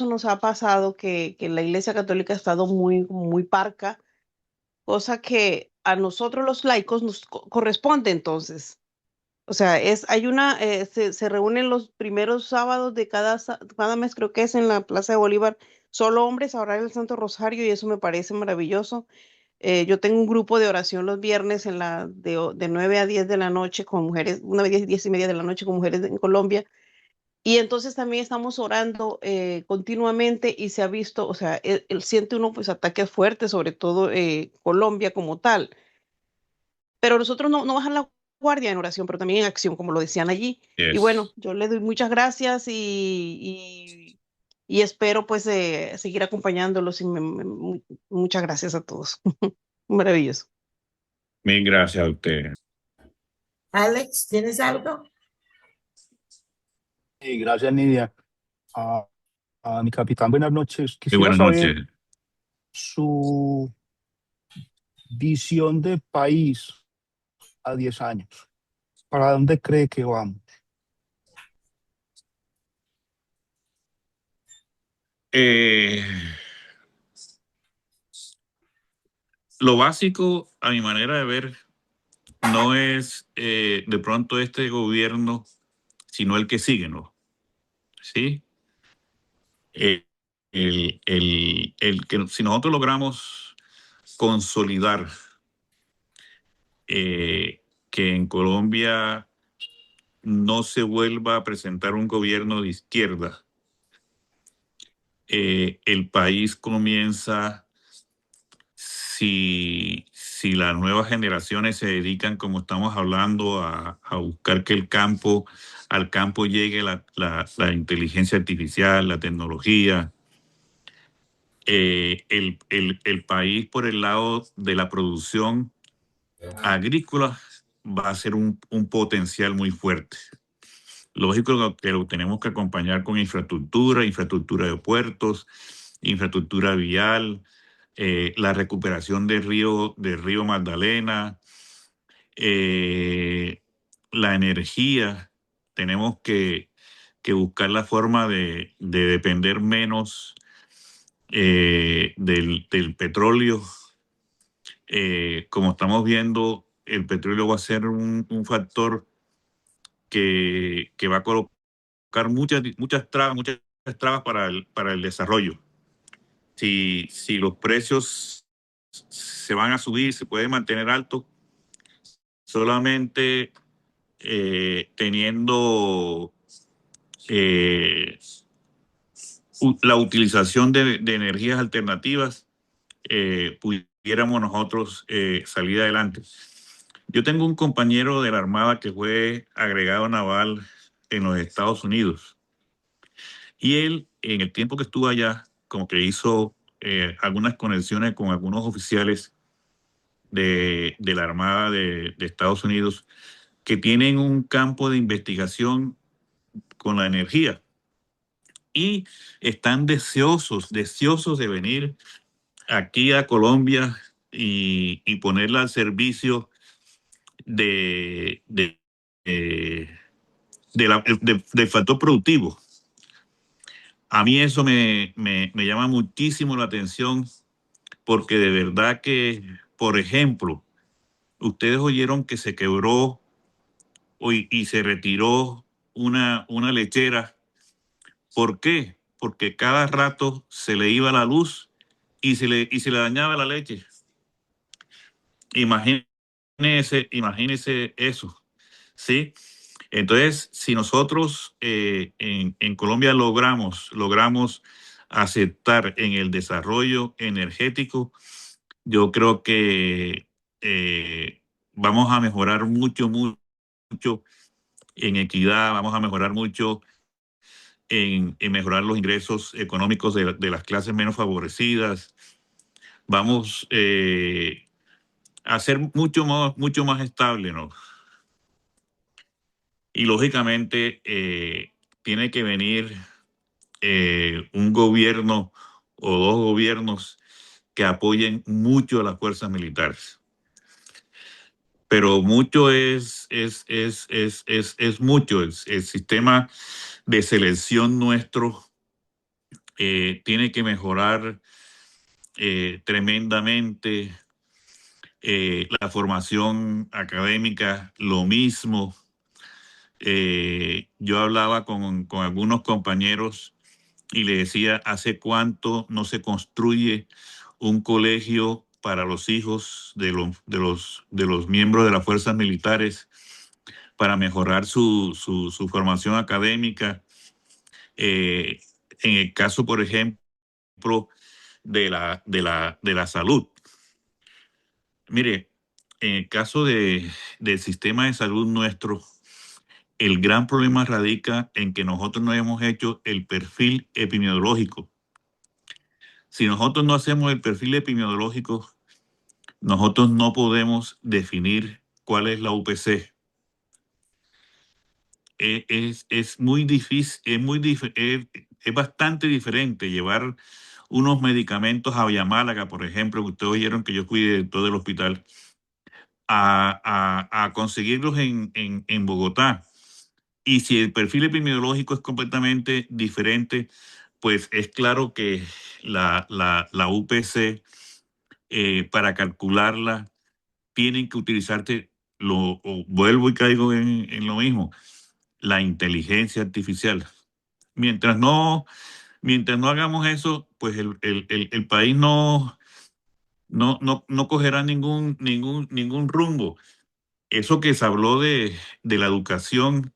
nos ha pasado, que la Iglesia Católica ha estado muy parca, cosa que a nosotros los laicos nos corresponde entonces. O sea, se reúnen los primeros sábados de cada mes, creo que es en la Plaza de Bolívar, solo hombres a orar el Santo Rosario y eso me parece maravilloso. Yo tengo un grupo de oración los viernes de 9 a 10 de la noche con mujeres, 9 a 10, 10 y media de la noche con mujeres en Colombia, y entonces también estamos orando continuamente y se ha visto, o sea, siente uno pues ataques fuertes, sobre todo Colombia como tal, pero nosotros no bajan la guardia en oración, pero también en acción, como lo decían allí. Y bueno, es. yo le doy muchas gracias y espero pues seguir acompañándolos y muchas gracias a todos. Maravilloso. Mil gracias a usted. Alex, ¿tienes algo? Sí, gracias, Nidia. A, a mi capitán, buenas noches. Muy Quisiera buenas saber noches. su visión de país a 10 años. ¿Para dónde cree que vamos? Eh, lo básico, a mi manera de ver, no es de pronto este gobierno, sino el que sigue, ¿no? ¿Sí? El que si nosotros logramos consolidar que en Colombia no se vuelva a presentar un gobierno de izquierda, el país comienza, si las nuevas generaciones se dedican, como estamos hablando, a buscar que al campo llegue la inteligencia artificial, la tecnología, el país por el lado de la producción agrícola va a ser un potencial muy fuerte. Lógico que lo tenemos que acompañar con infraestructura de puertos, infraestructura vial, la recuperación del río Magdalena, eh, la energía, tenemos que buscar la forma de depender menos del petróleo. Como estamos viendo, el petróleo va a ser un factor que va a colocar muchas trabas para el desarrollo. Si los precios se van a subir, se pueden mantener altos, solamente teniendo la utilización de energías alternativas, pudiéramos nosotros salir adelante. Yo tengo un compañero de la Armada que fue agregado naval en los Estados Unidos y él, en el tiempo que estuvo allá, como que hizo algunas conexiones con algunos oficiales de la Armada de Estados Unidos que tienen un campo de investigación con la energía y están deseosos de venir aquí a Colombia y ponerla al servicio de, de, eh, del factor productivo. A mí eso me llama muchísimo la atención porque de verdad que, por ejemplo, ustedes oyeron que se quebró y se retiró una lechera. ¿Por qué? Porque cada rato se le iba la luz y se le dañaba la leche. Imagínese eso, ¿sí? Entonces, si nosotros en Colombia logramos aceptar en el desarrollo energético, yo creo que vamos a mejorar mucho en equidad, vamos a mejorar mucho en mejorar los ingresos económicos de las clases menos favorecidas. Vamos a ser mucho más estable, ¿no? Y lógicamente tiene que venir un gobierno o dos gobiernos que apoyen mucho a las fuerzas militares. Pero mucho es mucho. El sistema de selección nuestro tiene que mejorar tremendamente. La formación académica, lo mismo. Yo hablaba con algunos compañeros y le decía, ¿hace cuánto no se construye un colegio para los hijos de los miembros de las fuerzas militares para mejorar su formación académica? En el caso, por ejemplo, de la salud. Mire, en el caso del sistema de salud nuestro, el gran problema radica en que nosotros no hemos hecho el perfil epidemiológico. Si nosotros no hacemos el perfil epidemiológico, nosotros no podemos definir cuál es la UPC. Es muy difícil, es bastante diferente llevar unos medicamentos a Villamálaga, por ejemplo, que ustedes oyeron que yo fui director del hospital, a conseguirlos en Bogotá. Y si el perfil epidemiológico es completamente diferente, pues es claro que la UPC, para calcularla, tienen que utilizarte, vuelvo y caigo en lo mismo, la inteligencia artificial. Mientras no hagamos eso, pues el país no cogerá ningún rumbo. Eso que se habló de la educación,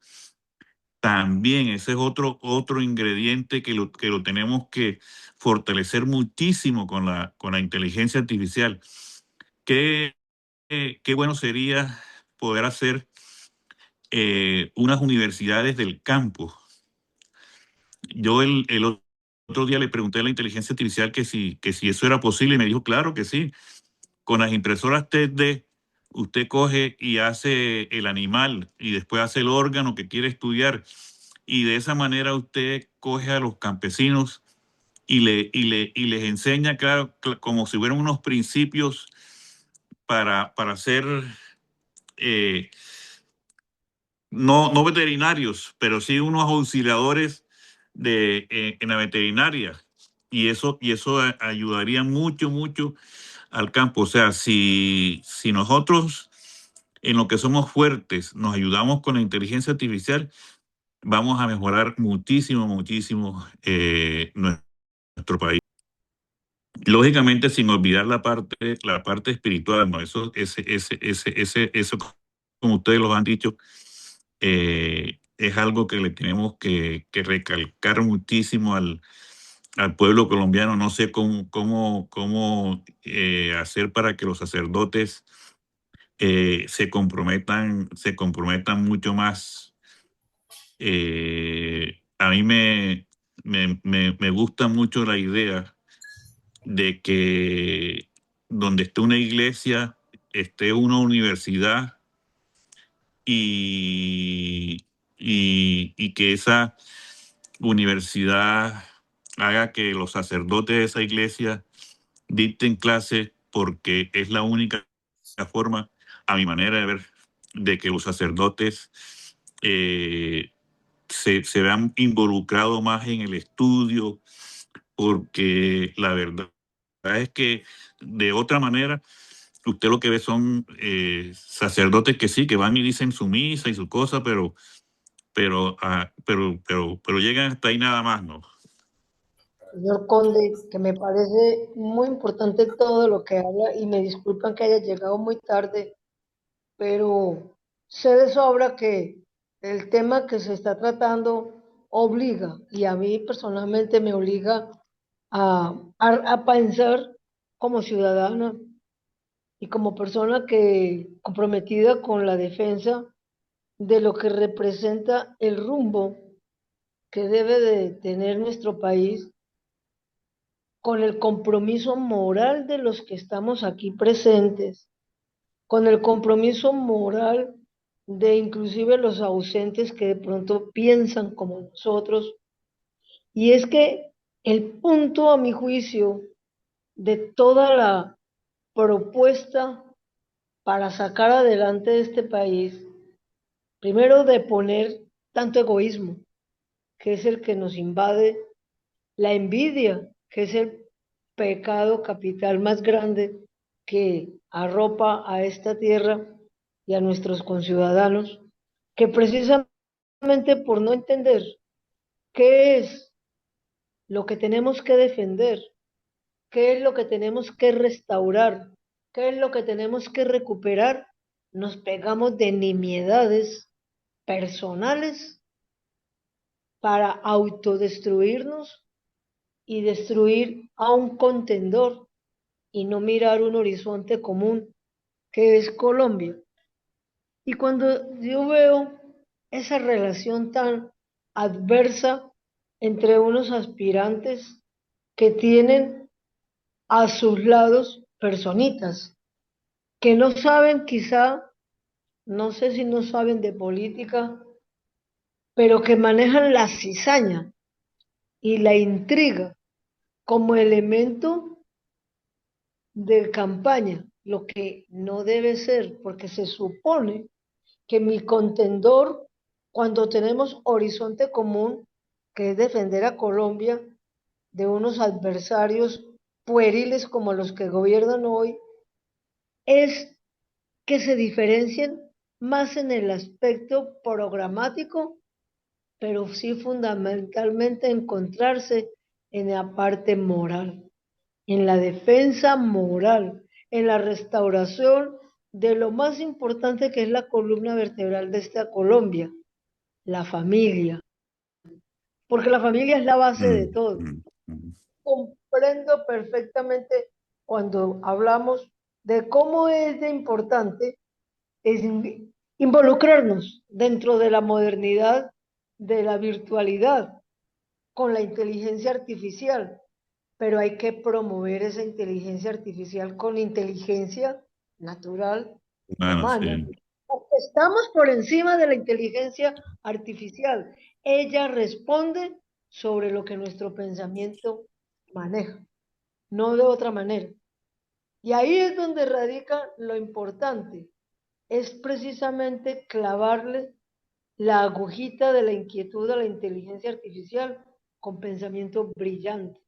también ese es otro ingrediente que lo tenemos que fortalecer muchísimo con la inteligencia artificial. Qué, qué bueno sería poder hacer unas universidades del campo. Yo el otro día le pregunté a la inteligencia artificial que si eso era posible y me dijo, claro que sí. Con las impresoras 3D, usted coge y hace el animal y después hace el órgano que quiere estudiar. Y de esa manera usted coge a los campesinos y les enseña, claro, como si fueran unos principios para hacer no veterinarios, pero sí unos auxiliadores en la veterinaria. Y eso ayudaría mucho, mucho al campo. O sea, si nosotros en lo que somos fuertes nos ayudamos con la inteligencia artificial, vamos a mejorar muchísimo, muchísimo nuestro país. Lógicamente, sin olvidar la parte espiritual, ¿no? Eso, como ustedes lo han dicho, es algo que le tenemos que recalcar muchísimo al pueblo colombiano. No sé cómo hacer para que los sacerdotes se comprometan mucho más. A mí me gusta mucho la idea de que donde esté una iglesia, esté una universidad y que esa universidad haga que los sacerdotes de esa iglesia dicten clases, porque es la única forma, a mi manera de ver, de que los sacerdotes se vean involucrados más en el estudio, porque la verdad es que de otra manera usted lo que ve son sacerdotes que sí, que van y dicen su misa y su cosa, pero llegan hasta ahí nada más, ¿no? Señor Conde, que me parece muy importante todo lo que habla y me disculpan que haya llegado muy tarde, pero sé de sobra que el tema que se está tratando obliga, y a mí personalmente me obliga a pensar como ciudadana y como persona que comprometida con la defensa de lo que representa el rumbo que debe de tener nuestro país, con el compromiso moral de los que estamos aquí presentes, con el compromiso moral de inclusive los ausentes que de pronto piensan como nosotros. Y es que el punto, a mi juicio, de toda la propuesta para sacar adelante este país, primero de poner tanto egoísmo, que es el que nos invade, la envidia, que es el pecado capital más grande que arropa a esta tierra y a nuestros conciudadanos, que precisamente por no entender qué es lo que tenemos que defender, qué es lo que tenemos que restaurar, qué es lo que tenemos que recuperar, nos pegamos de nimiedades personales para autodestruirnos y destruir a un contendor y no mirar un horizonte común que es Colombia. Y cuando yo veo esa relación tan adversa entre unos aspirantes que tienen a sus lados personitas que no saben quizá, no sé si no saben de política, pero que manejan la cizaña y la intriga como elemento de campaña, lo que no debe ser, porque se supone que mi contendor, cuando tenemos horizonte común, que es defender a Colombia de unos adversarios pueriles como los que gobiernan hoy, es que se diferencien más en el aspecto programático, pero sí fundamentalmente encontrarse en la parte moral, en la defensa moral, en la restauración de lo más importante que es la columna vertebral de esta Colombia, la familia, porque la familia es la base de todo. Comprendo perfectamente cuando hablamos de cómo es de importante es involucrarnos dentro de la modernidad, de la virtualidad, con la inteligencia artificial, pero hay que promover esa inteligencia artificial con inteligencia natural Bueno, humana. sí. Estamos por encima de la inteligencia artificial. Ella responde sobre lo que nuestro pensamiento maneja, no de otra manera. Y ahí es donde radica lo importante, es precisamente clavarle la agujita de la inquietud a la inteligencia artificial con pensamiento brillante,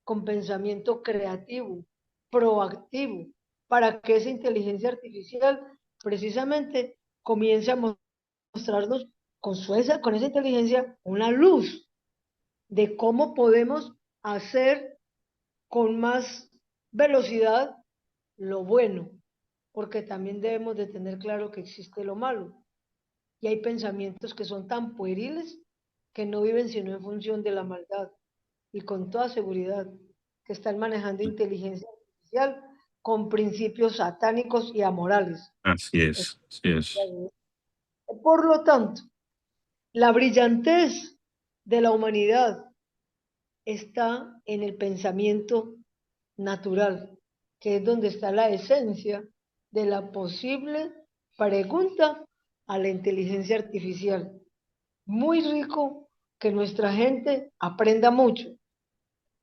con pensamiento creativo, proactivo, para que esa inteligencia artificial precisamente comience a mostrarnos con esa inteligencia una luz de cómo podemos hacer con más velocidad lo bueno, porque también debemos de tener claro que existe lo malo. Y hay pensamientos que son tan pueriles que no viven sino en función de la maldad. Y con toda seguridad que están manejando inteligencia artificial con principios satánicos y amorales. Así es, así es. Por lo tanto, la brillantez de la humanidad está en el pensamiento natural, que es donde está la esencia de la posible pregunta a la inteligencia artificial. Muy rico que nuestra gente aprenda mucho.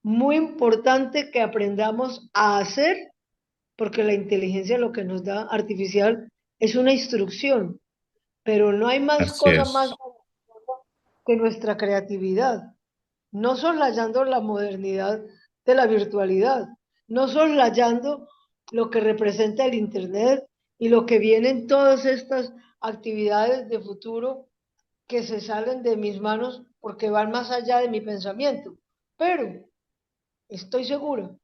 Muy importante que aprendamos a hacer, porque la inteligencia lo que nos da artificial es una instrucción, pero no hay más Así cosa más es. que nuestra creatividad, no soslayando la modernidad de la virtualidad, no soslayando lo que representa el Internet y lo que vienen todas estas actividades de futuro que se salen de mis manos porque van más allá de mi pensamiento. Pero estoy seguro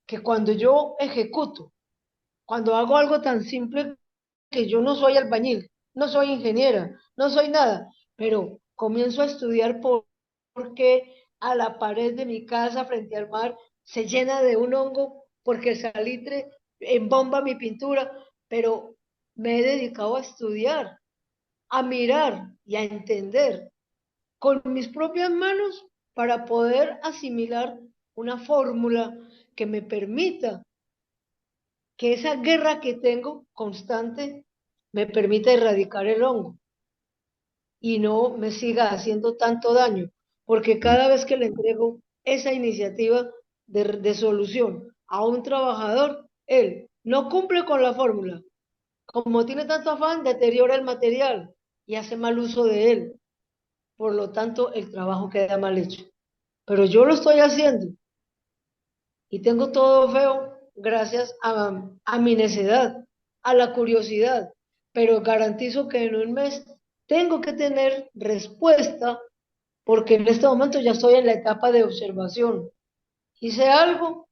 que cuando yo ejecuto, cuando hago algo tan simple que yo no soy albañil, no soy ingeniera, no soy nada, pero comienzo a estudiar por qué a la pared de mi casa frente al mar se llena de un hongo, porque el salitre embomba mi pintura, pero me he dedicado a estudiar, a mirar y a entender con mis propias manos para poder asimilar una fórmula que me permita que esa guerra que tengo constante me permita erradicar el hongo y no me siga haciendo tanto daño, porque cada vez que le entrego esa iniciativa de solución a un trabajador, él no cumple con la fórmula. Como tiene tanto afán, deteriora el material y hace mal uso de él. Por lo tanto, el trabajo queda mal hecho. Pero yo lo estoy haciendo y tengo todo feo gracias a mi necedad, a la curiosidad, pero garantizo que en un mes tengo que tener respuesta porque en este momento ya estoy en la etapa de observación. Hice algo,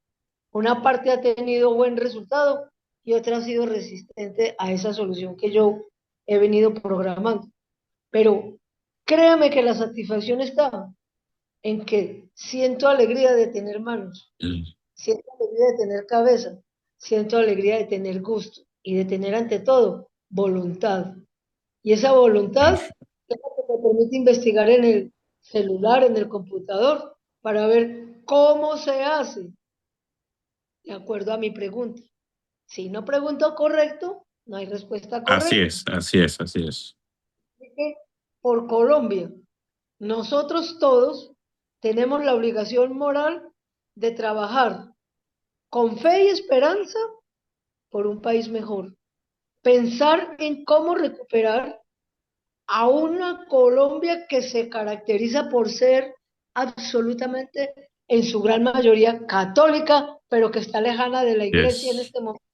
una parte ha tenido buen resultado y otra ha sido resistente a esa solución que yo he venido programando. Pero créame que la satisfacción está en que siento alegría de tener manos, siento alegría de tener cabeza, siento alegría de tener gusto y de tener ante todo voluntad. Y esa voluntad es lo que me permite investigar en el celular, en el computador, para ver cómo se hace de acuerdo a mi pregunta. Si no pregunto correcto, no hay respuesta Así correcta. es, así es, así es. Así que por Colombia, nosotros todos tenemos la obligación moral de trabajar con fe y esperanza por un país mejor. Pensar en cómo recuperar a una Colombia que se caracteriza por ser absolutamente, en su gran mayoría, católica, pero que está lejana de la iglesia en Yes. este momento.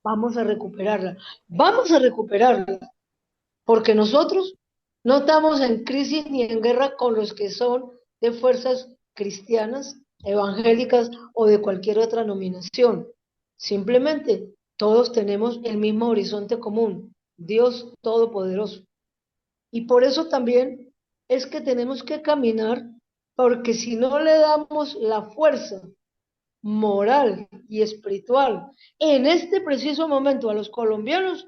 Vamos a recuperarla, porque nosotros no estamos en crisis ni en guerra con los que son de fuerzas cristianas, evangélicas o de cualquier otra nominación. Simplemente todos tenemos el mismo horizonte común, Dios Todopoderoso. Y por eso también es que tenemos que caminar, porque si no le damos la fuerza moral y espiritual en este preciso momento a los colombianos,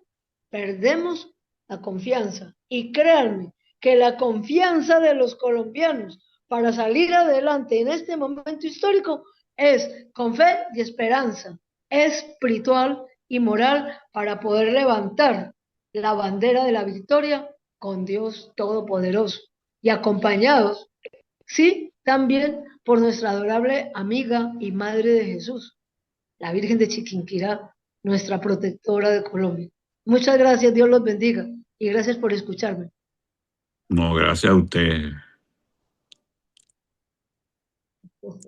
perdemos la confianza. Y créanme que la confianza de los colombianos para salir adelante en este momento histórico es con fe y esperanza espiritual y moral para poder levantar la bandera de la victoria con Dios Todopoderoso y acompañados, sí, también por nuestra adorable amiga y madre de Jesús, la Virgen de Chiquinquirá, nuestra protectora de Colombia. Muchas gracias, Dios los bendiga y gracias por escucharme. No, gracias a usted.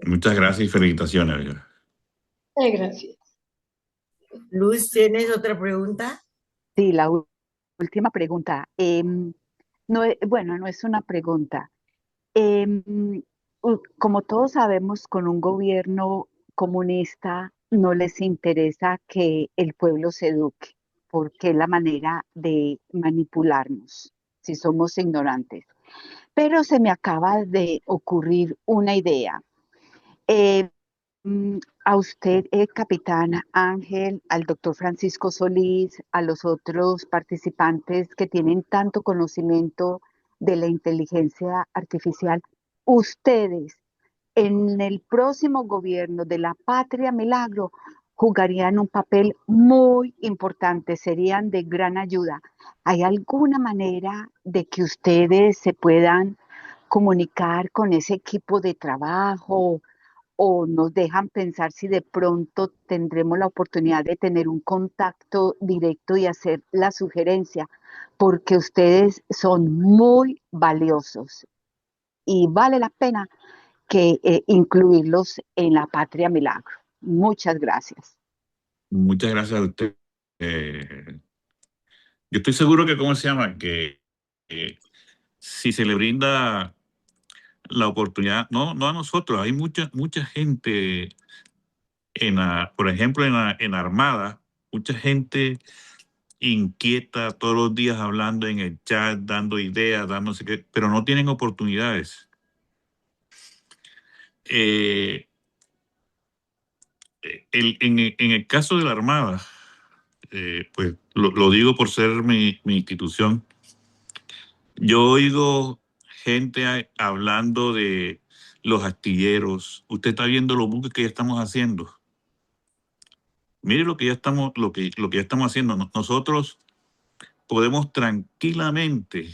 Muchas gracias y felicitaciones, oiga. Gracias. Luz, ¿tienes otra pregunta? Sí, la última pregunta. No, bueno, no es una pregunta. Em, Como todos sabemos, con un gobierno comunista no les interesa que el pueblo se eduque, porque es la manera de manipularnos si somos ignorantes. Pero se me acaba de ocurrir una idea. Eh, a usted, capitán Ángel, al doctor Francisco Solís, a los otros participantes que tienen tanto conocimiento de la inteligencia artificial, ustedes en el próximo gobierno de la Patria Milagro jugarían un papel muy importante, serían de gran ayuda. ¿Hay alguna manera de que ustedes se puedan comunicar con ese equipo de trabajo o nos dejan pensar si de pronto tendremos la oportunidad de tener un contacto directo y hacer la sugerencia? Porque ustedes son muy valiosos y vale la pena que incluirlos en la Patria Milagro. Muchas gracias. Muchas gracias a usted. Yo estoy seguro que, ¿cómo se llama? Que si se le brinda la oportunidad, no a nosotros, hay mucha gente por ejemplo, en la Armada, mucha gente inquieta todos los días hablando en el chat, dando ideas, dando no sé qué, pero no tienen oportunidades. Eh, en el caso de la Armada, pues lo digo por ser mi institución, yo oigo gente hablando de los astilleros. Usted está viendo los buques que ya estamos haciendo. Mire lo que ya estamos, lo que ya estamos haciendo. Nosotros podemos tranquilamente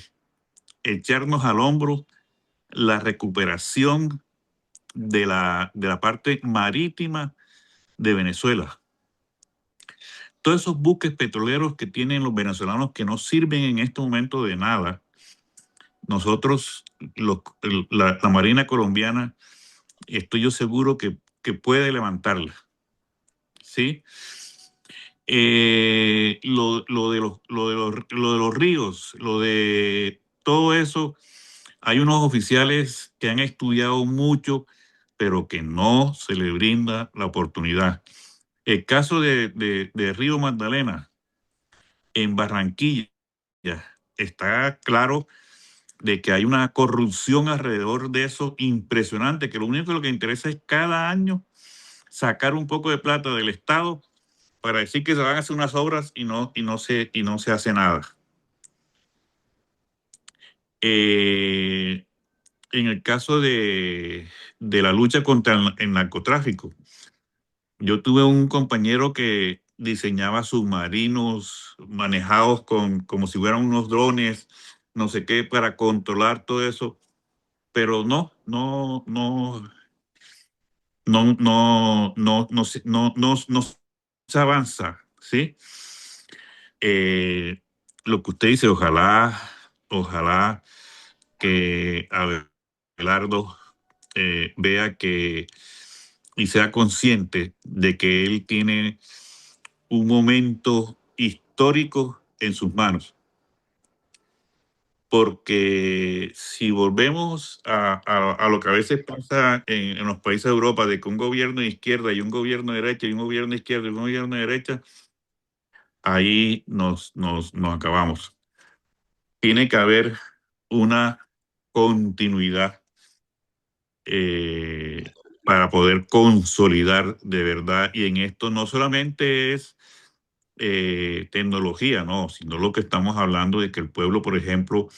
echarnos al hombro la recuperación de la parte marítima de Venezuela. Todos esos buques petroleros que tienen los venezolanos que no sirven en este momento de nada, nosotros, la Marina colombiana, estoy yo seguro que puede levantarla. ¿Sí? Lo de los ríos, lo de todo eso, hay unos oficiales que han estudiado mucho, pero que no se le brinda la oportunidad. El caso de Río Magdalena, en Barranquilla, está claro de que hay una corrupción alrededor de eso impresionante, que lo único que lo que interesa es cada año sacar un poco de plata del Estado para decir que se van a hacer unas obras y no se hace nada. En el caso de la lucha contra el narcotráfico, yo tuve un compañero que diseñaba submarinos manejados como si fueran unos drones, no sé qué, para controlar todo eso, pero no se avanza, ¿sí? Lo que usted dice, ojalá que Abelardo vea que y sea consciente de que él tiene un momento histórico en sus manos. Porque si volvemos a lo que a veces pasa en los países de Europa, de que un gobierno de izquierda y un gobierno de derecha y un gobierno de izquierda y un gobierno de derecha, ahí nos acabamos. Tiene que haber una continuidad para poder consolidar de verdad. Y en esto no solamente es tecnología, no, sino lo que estamos hablando de que el pueblo, por ejemplo,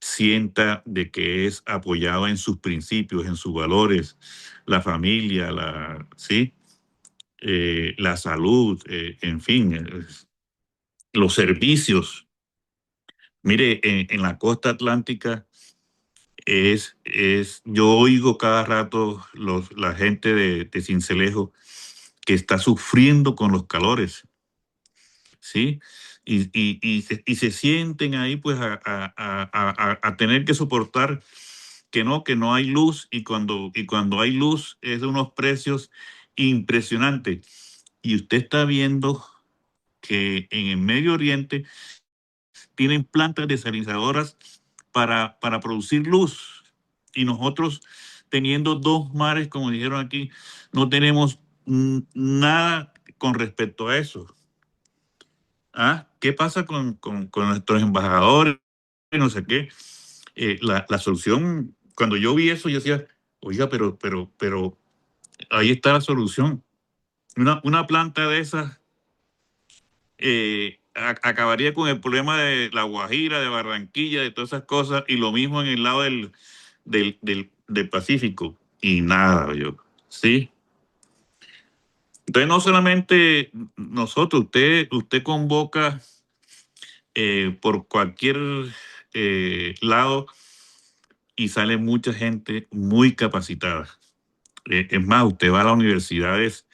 sienta de que es apoyado en sus principios, en sus valores, la familia, ¿sí? La salud, en fin, los servicios. Mire, en la costa atlántica yo oigo cada rato la gente de Sincelejo que está sufriendo con los calores, ¿sí? y se sienten ahí pues a tener que soportar que no hay luz y cuando hay luz es de unos precios impresionantes. Y usted está viendo que en el Medio Oriente tienen plantas desalinizadoras para producir luz. Y nosotros, teniendo dos mares, como dijeron aquí, no tenemos nada con respecto a eso. ¿Ah? ¿Qué pasa con nuestros embajadores? No sé qué. La solución, cuando yo vi eso, yo decía, oiga, pero ahí está la solución. Una planta de esas acabaría con el problema de La Guajira, de Barranquilla, de todas esas cosas, y lo mismo en el lado del Pacífico. Y nada, yo, ¿sí? Entonces, no solamente nosotros, usted convoca por cualquier lado y sale mucha gente muy capacitada. Es más, usted va a las universidades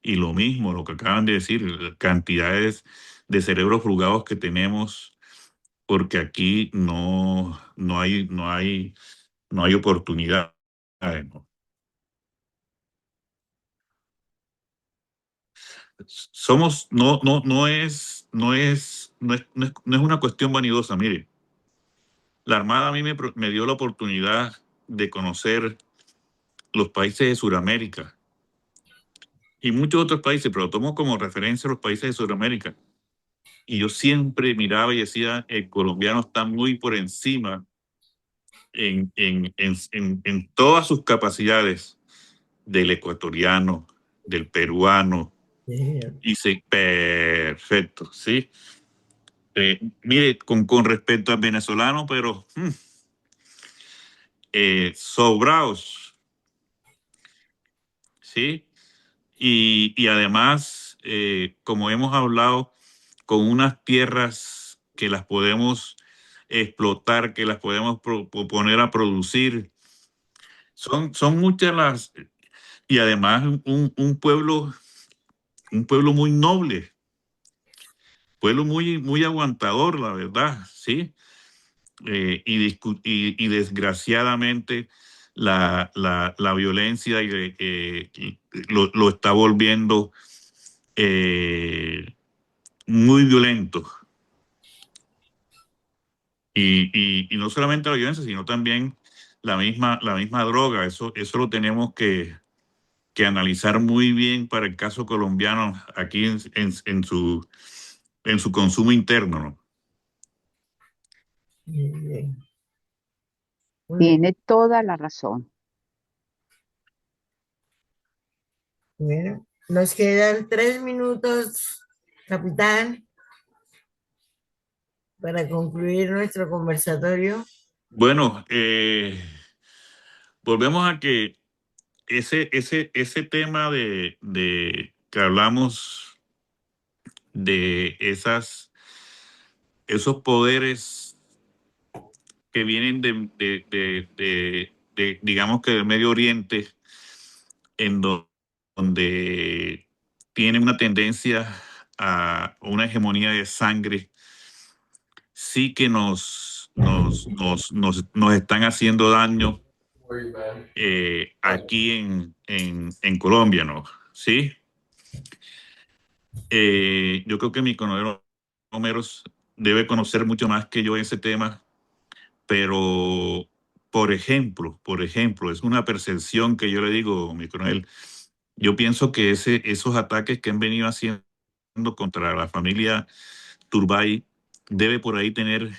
y lo mismo, lo que acaban de decir, cantidades de cerebros frugados que tenemos, porque aquí no hay oportunidades, ¿no? Somos, no es una cuestión vanidosa. Mire, la Armada a mí me dio la oportunidad de conocer los países de Sudamérica y muchos otros países, pero tomo como referencia los países de Sudamérica. Y yo siempre miraba y decía, el colombiano está muy por encima en todas sus capacidades del ecuatoriano, del peruano. Dice, perfecto, ¿sí? Mire, con respecto al venezolano, pero sobraos, ¿sí? Y además, como hemos hablado, con unas tierras que las podemos explotar, que las podemos poner a producir. Son muchas las, y además un pueblo muy noble, pueblo muy aguantador, la verdad, ¿sí? Y desgraciadamente la violencia lo está volviendo muy violento. Y no solamente la violencia, sino también la misma droga. Eso lo tenemos que analizar muy bien para el caso colombiano aquí en su consumo interno, ¿no? Bien. Tiene toda la razón. Bueno, nos quedan 3 minutos, capitán, para concluir nuestro conversatorio. Bueno, volvemos a que ese tema de que hablamos de esos poderes que vienen digamos que del Medio Oriente, en donde tiene una tendencia a una hegemonía de sangre, sí que nos están haciendo daño aquí en Colombia, ¿no? Sí. Yo creo que mi coronel Homeros debe conocer mucho más que yo ese tema, pero por ejemplo, es una percepción que yo le digo, mi coronel, yo pienso que esos ataques que han venido haciendo contra la familia Turbay debe por ahí tener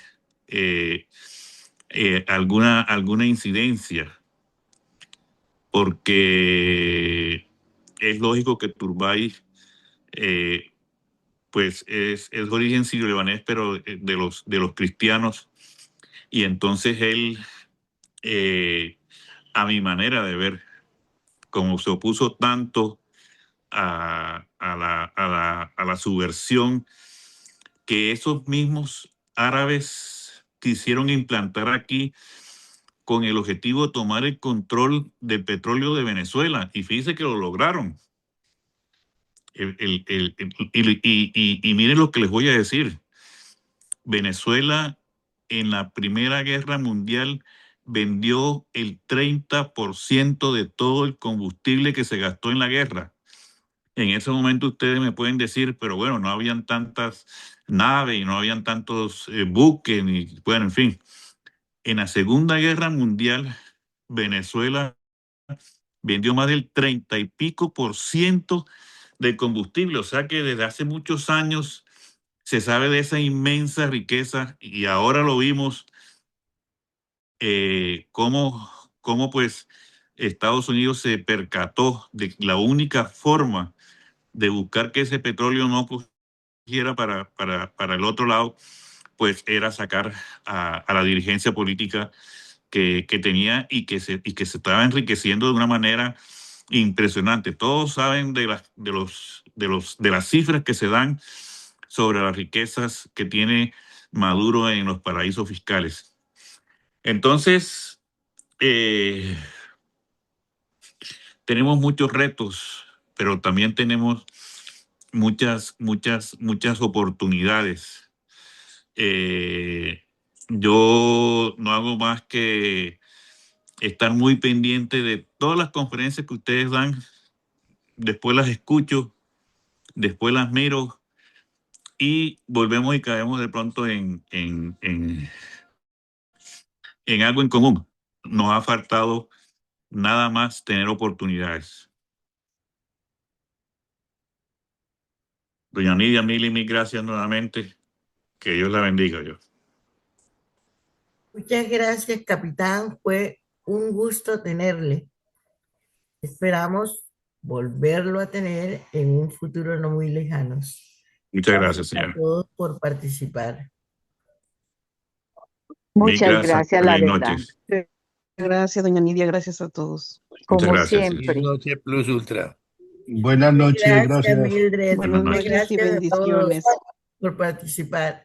alguna incidencia, porque es lógico que Turbay pues es de origen sirio-libanés, pero de los cristianos, y entonces él, a mi manera de ver, como se opuso tanto a la subversión que esos mismos árabes quisieron implantar aquí con el objetivo de tomar el control del petróleo de Venezuela. Y fíjense que lo lograron. Y miren lo que les voy a decir. Venezuela en la Primera Guerra Mundial vendió el 30% de todo el combustible que se gastó en la guerra. En ese momento ustedes me pueden decir, pero bueno, no habían tantas naves y no habían tantos buques, ni, bueno, en fin. En la Segunda Guerra Mundial, Venezuela vendió más del 30 y pico por ciento del combustible. O sea que desde hace muchos años se sabe de esa inmensa riqueza y ahora lo vimos cómo pues Estados Unidos se percató de la única forma de buscar que ese petróleo no cogiera para el otro lado, pues era sacar a la dirigencia política que tenía y que se estaba enriqueciendo de una manera impresionante. Todos saben de las cifras que se dan sobre las riquezas que tiene Maduro en los paraísos fiscales. Entonces, tenemos muchos retos, pero también tenemos muchas oportunidades. Yo no hago más que estar muy pendiente de todas las conferencias que ustedes dan, después las escucho, después las miro y volvemos y caemos de pronto en algo en común. Nos ha faltado nada más tener oportunidades. Doña Nidia, mil y mil gracias nuevamente. Que Dios la bendiga. Muchas gracias, capitán. Fue un gusto tenerle. Esperamos volverlo a tener en un futuro no muy lejano. Muchas gracias, señora. A todos por participar. Muchas gracias, la Buenas verdad. noches. Gracias, doña Nidia, gracias a todos. Como gracias, sí. siempre. Noche plus ultra. Buenas noches, Gracias, gracias. Mildred. Buenas Buenas noches y Gracias a todos bendiciones. por participar.